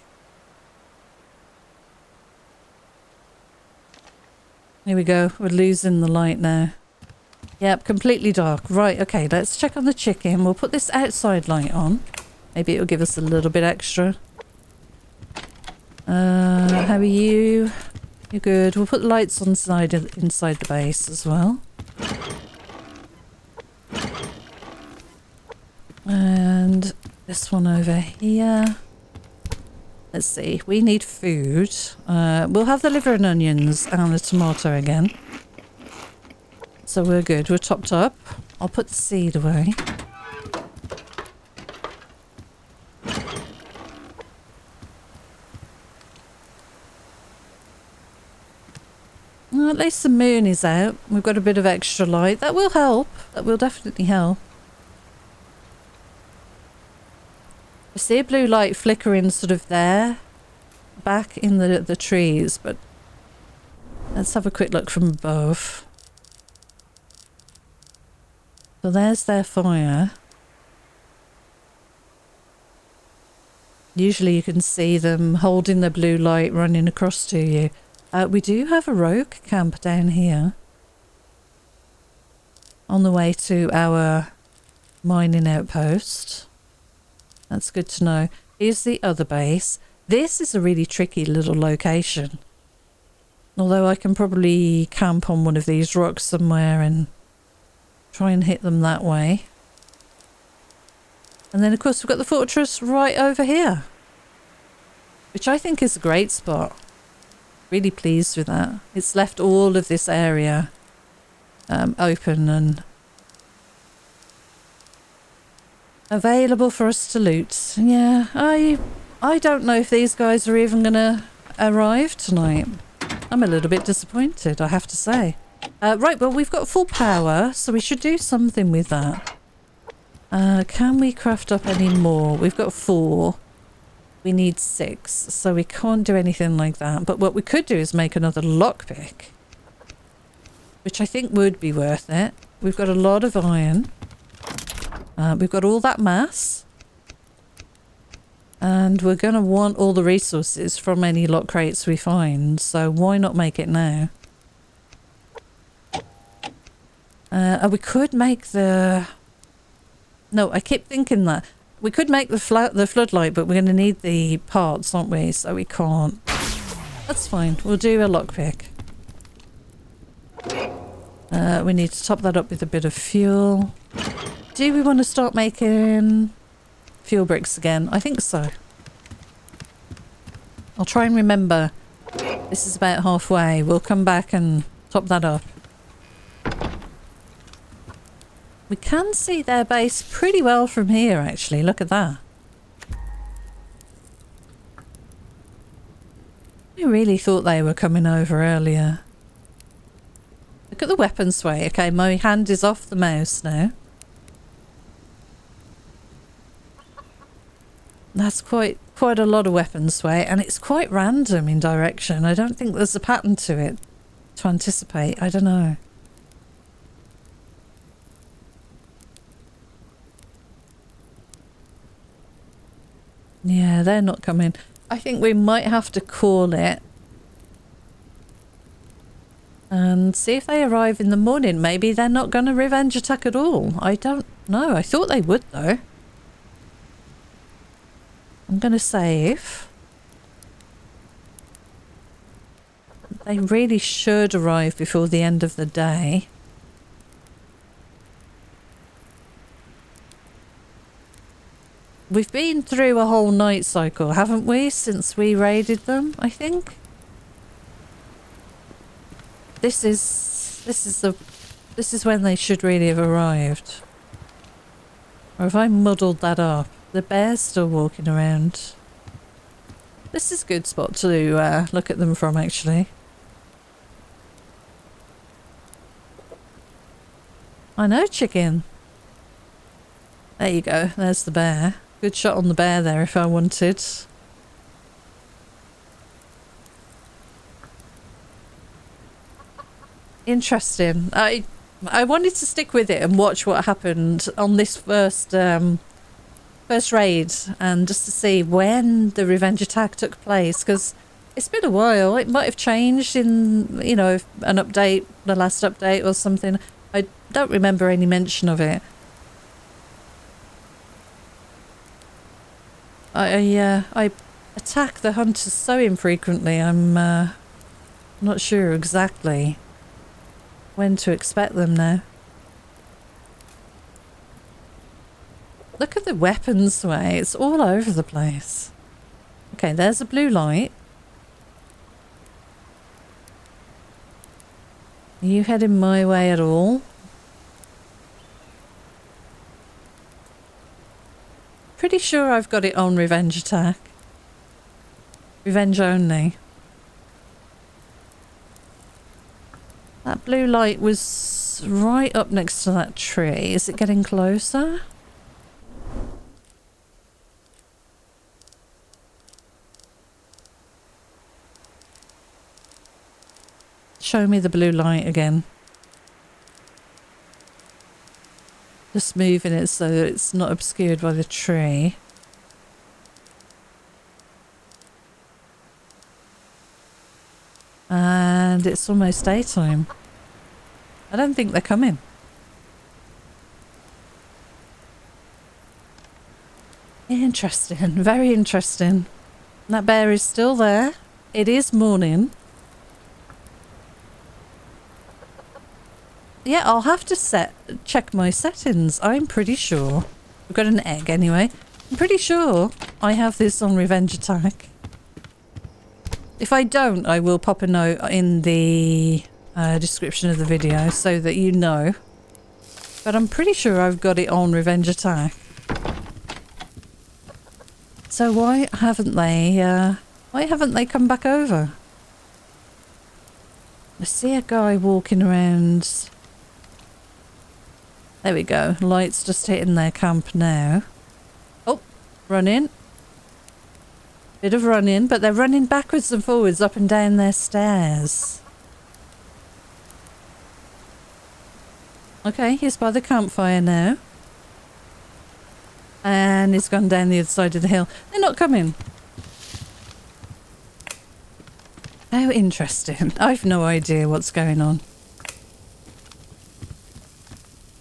Here we go. We're losing the light now. Yep, completely dark. Right, okay, let's check on the chicken. We'll put this outside light on. Maybe it'll give us a little bit extra. How are you? You're good. We'll put the lights on inside the base as well. And this one over here. Let's see. We need food. We'll have the liver and onions and the tomato again. So we're good. We're topped up. I'll put the seed away. Well, at least the moon is out. We've got a bit of extra light. That will help. That will definitely help. I see a blue light flickering sort of there, back in the trees, but let's have a quick look from above. So there's their fire. Usually you can see them holding the blue light running across to you. We do have a rogue camp down here on the way to our mining outpost. That's good to know. Here's the other base. This is a really tricky little location. Although I can probably camp on one of these rocks somewhere and try and hit them that way. And then of course we've got the fortress right over here, which I think is a great spot. Really pleased with that. It's left all of this area open and available for us to loot. Yeah, I don't know if these guys are even going to arrive tonight. I'm a little bit disappointed, I have to say. Right, well, we've got full power, so we should do something with that. Can we craft up any more? We've got 4. We need 6, so we can't do anything like that. But what we could do is make another lockpick, which I think would be worth it. We've got a lot of iron. We've got all that mass. And we're going to want all the resources from any lock crates we find, so why not make it now? We could make the... No, I keep thinking that. We could make the floodlight, but we're going to need the parts, aren't we? So we can't. That's fine. We'll do a lockpick. We need to top that up with a bit of fuel. Do we want to start making fuel bricks again? I think so. I'll try and remember. This is about halfway. We'll come back and top that up. We can see their base pretty well from here, actually. Look at that. I really thought they were coming over earlier. Look at the weapon sway. Okay, my hand is off the mouse now. That's quite a lot of weapon sway, and it's quite random in direction. I don't think there's a pattern to it to anticipate. I don't know. Yeah, they're not coming. I think we might have to call it and see if they arrive in the morning. Maybe they're not going to revenge attack at all. I don't know. I thought they would, though. I'm going to save. They really should arrive before the end of the day. We've been through a whole night cycle, haven't we, since we raided them, I think? This is when they should really have arrived. Or have I muddled that up? The bear's still walking around. This is a good spot to look at them from, actually. I know, chicken. There you go, there's the bear. Good shot on the bear there if I wanted. Interesting. I wanted to stick with it and watch what happened on this first raid, and just to see when the revenge attack took place, because It's been a while. It might have changed in, you know, an update, the last update or something. I don't remember any mention of it. I attack the hunters so infrequently, I'm not sure exactly when to expect them now. Look at the weapons way, it's all over the place. Okay, there's a blue light. Are you heading my way at all? Pretty sure I've got it on revenge attack. Revenge only. That blue light was right up next to that tree. Is it getting closer? Show me the blue light again. Just moving it so that it's not obscured by the tree. And it's almost daytime. I don't think they're coming. Interesting, very interesting. That bear is still there. It is morning. Yeah, I'll have to check my settings. I'm pretty sure. We've got an egg anyway. I'm pretty sure I have this on revenge attack. If I don't, I will pop a note in the description of the video so that you know. But I'm pretty sure I've got it on revenge attack. So why haven't they come back over? I see a guy walking around. There we go. Light's just hitting their camp now. Oh, running. Bit of running, but they're running backwards and forwards up and down their stairs. Okay, he's by the campfire now. And he's gone down the other side of the hill. They're not coming. How interesting. I've no idea what's going on.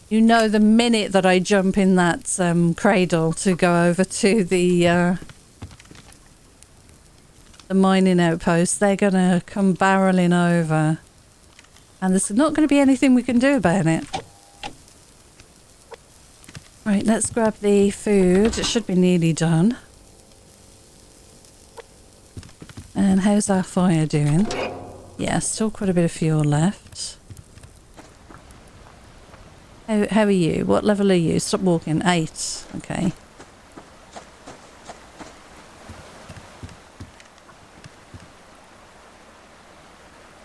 You know, the minute that I jump in that cradle to go over to the mining outpost, they're going to come barreling over. And there's not going to be anything we can do about it. Right, let's grab the food. It should be nearly done. And how's our fire doing? Yeah, still quite a bit of fuel left. How are you? What level are you? Stop walking. 8. Okay.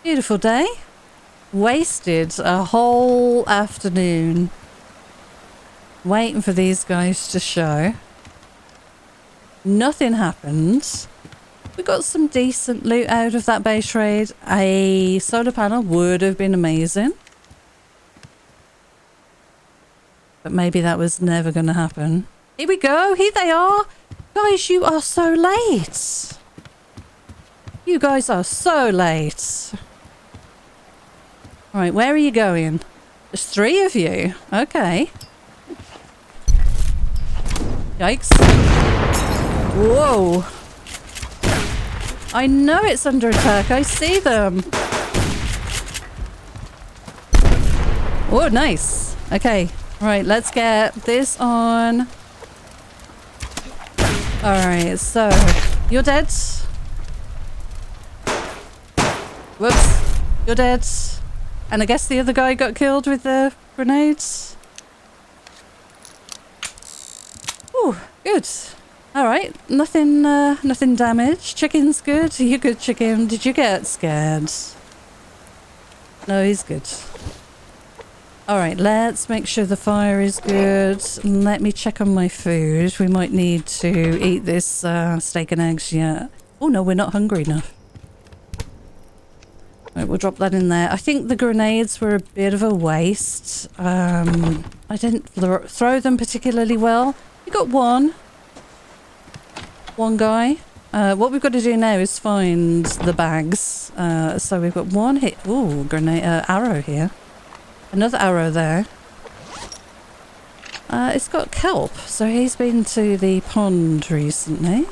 Beautiful day. Wasted a whole afternoon waiting for these guys to show. Nothing happened. We got some decent loot out of that base raid. A solar panel would have been amazing. But maybe that was never going to happen. Here we go. Here they are. Guys, you are so late. You guys are so late. Right, where are you going? There's 3 of you. Okay. Yikes. Whoa. I know it's under attack. I see them. Oh, nice. Okay. Right, let's get this on. Alright, so you're dead. Whoops. You're dead. And I guess the other guy got killed with the grenades. Ooh, good. Alright, nothing damaged. Chicken's good. Are you good, chicken? Did you get scared? No, he's good. Alright, let's make sure the fire is good. Let me check on my food. We might need to eat this steak and eggs yet. Oh no, we're not hungry enough. Right, we'll drop that in there. I think the grenades were a bit of a waste. I didn't throw them particularly well. We got one guy. What we've got to do now is find the bags. So we've got one hit. Ooh, grenade, arrow here. Another arrow there. It's got kelp, so he's been to the pond recently.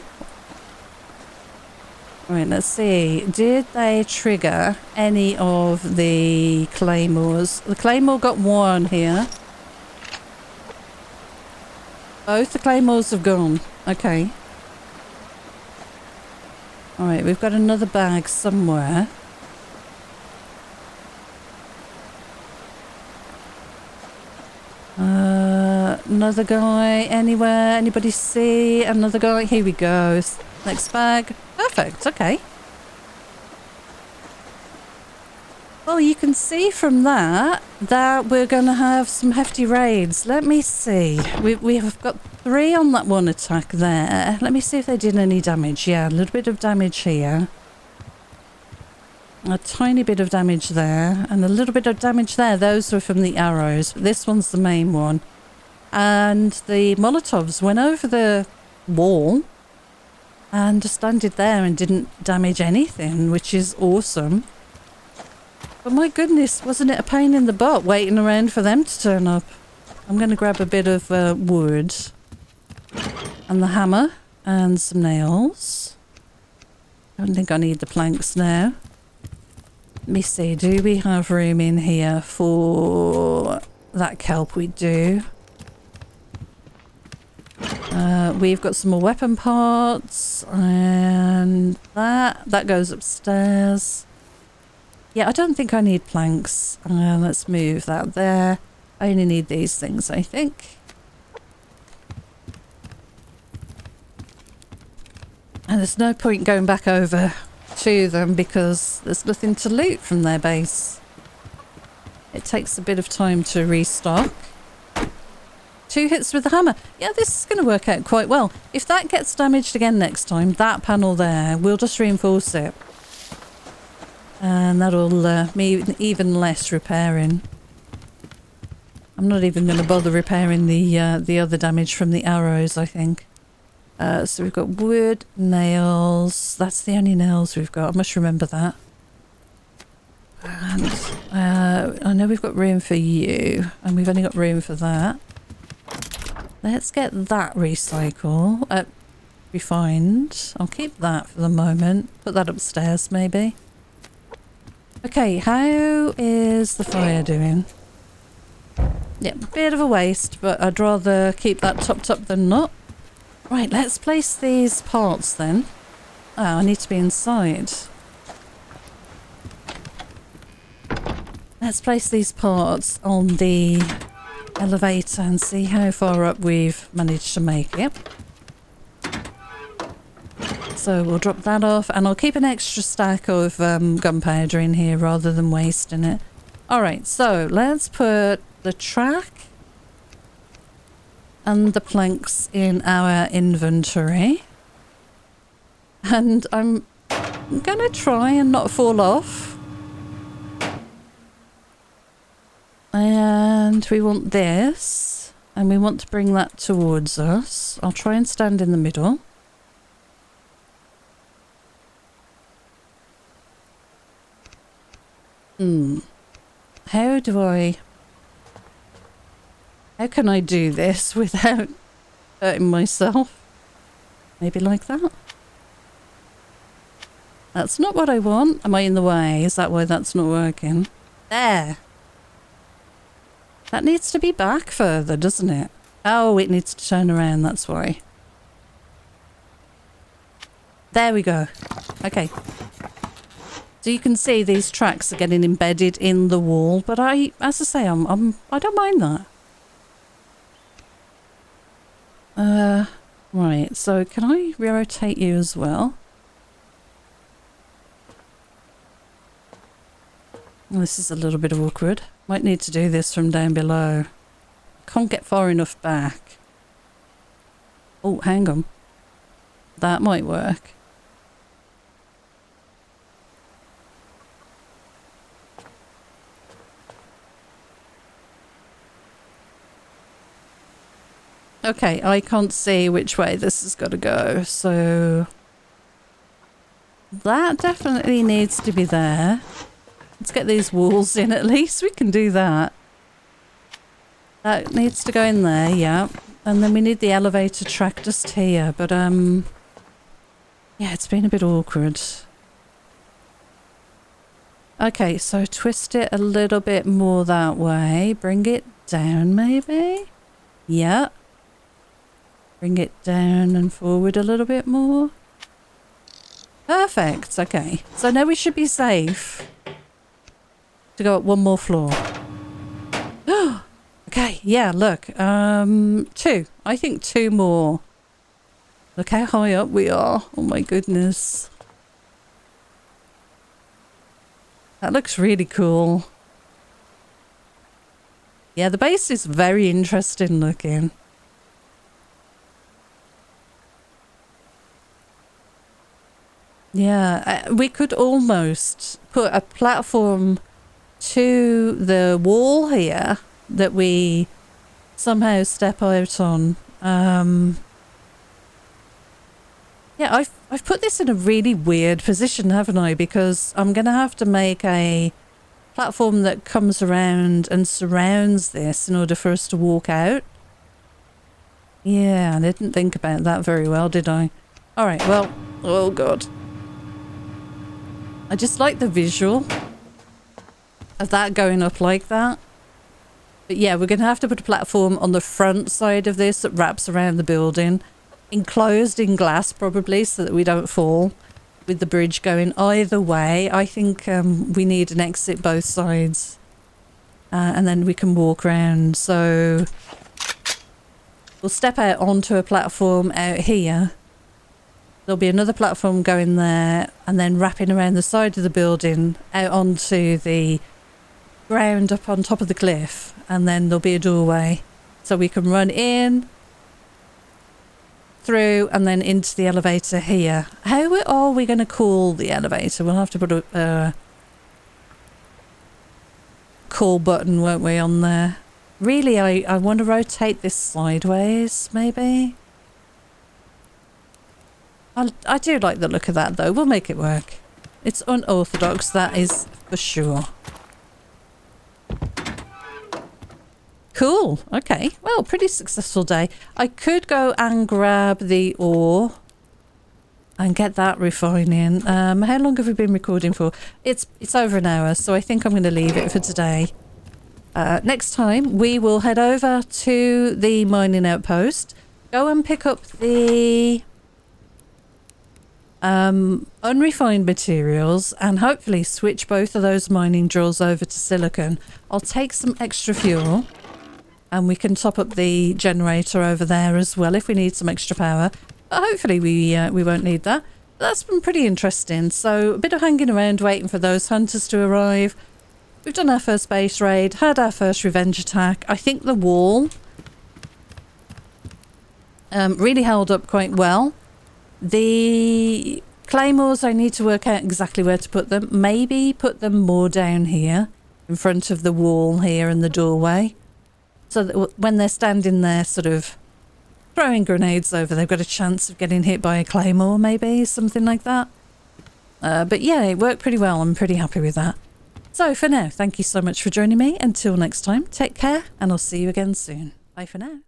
Right, let's see. Did they trigger any of the claymores? The claymore got one here. Both the claymores have gone. Okay. Alright, we've got another bag somewhere. Another guy anywhere? Anybody see? Another guy? Here we go. Next bag. Perfect. Okay. Well, you can see from that we're going to have some hefty raids. Let me see. We have got 3 on that one attack there. Let me see if they did any damage. Yeah, a little bit of damage here. A tiny bit of damage there. And a little bit of damage there. Those were from the arrows. But this one's the main one. And the Molotovs went over the wall and just landed there and didn't damage anything, which is awesome. But my goodness, wasn't it a pain in the butt waiting around for them to turn up? I'm going to grab a bit of wood and the hammer and some nails. I don't think I need the planks now. Let me see, do we have room in here for that kelp? We do. We've got some more weapon parts and that goes upstairs. Yeah, I don't think I need planks. Let's move that there. I only need these things, I think. And there's no point going back over to them because there's nothing to loot from their base. It takes a bit of time to restock. 2 hits with the hammer. Yeah, this is going to work out quite well. If that gets damaged again next time, that panel there, we'll just reinforce it. And that'll mean even less repairing. I'm not even going to bother repairing the other damage from the arrows, I think. So we've got wood, nails. That's the only nails we've got. I must remember that. And I know we've got room for you. And we've only got room for that. Let's get that refined. I'll keep that for the moment. Put that upstairs, maybe. Okay, how is the fire doing? Yeah, bit of a waste, but I'd rather keep that topped up than not. Right, let's place these parts then. Oh, I need to be inside. Let's place these parts on the elevator and see how far up we've managed to make it. So we'll drop that off and I'll keep an extra stack of gunpowder in here rather than wasting it. Alright, so let's put the track and the planks in our inventory. And I'm gonna try and not fall off. And we want this, and we want to bring that towards us. I'll try and stand in the middle. How can I do this without hurting myself? Maybe like that? That's not what I want. Am I in the way? Is that why that's not working? There! That needs to be back further, doesn't it? Oh, it needs to turn around, that's why. There we go. Okay. So you can see these tracks are getting embedded in the wall, but as I say, I don't mind that. Right, so can I rotate you as well? This is a little bit awkward. Might need to do this from down below. Can't get far enough back. Oh, hang on. That might work. Okay, I can't see which way this has got to go, so That definitely needs to be there. Let's get these walls in at least. We can do that. That needs to go in there, yeah. And then we need the elevator track just here. But, yeah, it's been a bit awkward. Okay, so twist it a little bit more that way. Bring it down, maybe? Yeah. Bring it down and forward a little bit more. Perfect. Okay. So now we should be safe to go up one more floor. Okay. Yeah, look. 2. I think 2 more. Look how high up we are. Oh my goodness. That looks really cool. Yeah, the base is very interesting looking. Yeah, we could almost put a platform to the wall here that we somehow step out on. Yeah, I've put this in a really weird position, haven't I? Because I'm going to have to make a platform that comes around and surrounds this in order for us to walk out. Yeah, I didn't think about that very well, did I? All right, well, oh God. I just like the visual of that going up like that. But yeah, we're going to have to put a platform on the front side of this that wraps around the building. Enclosed in glass probably so that we don't fall with the bridge going either way. I think we need an exit both sides. And then we can walk around. So we'll step out onto a platform out here. There'll be another platform going there and then wrapping around the side of the building out onto the ground up on top of the cliff. And then there'll be a doorway so we can run in, through, and then into the elevator here. How are we going to call the elevator? We'll have to put a call button, won't we, on there? Really, I want to rotate this sideways, maybe? I do like the look of that, though. We'll make it work. It's unorthodox, that is for sure. Cool. Okay. Well, pretty successful day. I could go and grab the ore and get that refining. How long have we been recording for? It's over an hour, so I think I'm going to leave it for today. Next time, we will head over to the mining outpost, go and pick up the unrefined materials, and hopefully switch both of those mining drills over to silicon. I'll take some extra fuel. And we can top up the generator over there as well if we need some extra power. But hopefully we won't need that. But that's been pretty interesting. So a bit of hanging around waiting for those hunters to arrive. We've done our first base raid, had our first revenge attack. I think the wall really held up quite well. The claymores, I need to work out exactly where to put them. Maybe put them more down here in front of the wall here in the doorway. So that when they're standing there sort of throwing grenades over, they've got a chance of getting hit by a claymore, maybe, something like that. But yeah, it worked pretty well. I'm pretty happy with that. So for now, thank you so much for joining me. Until next time, take care, and I'll see you again soon. Bye for now.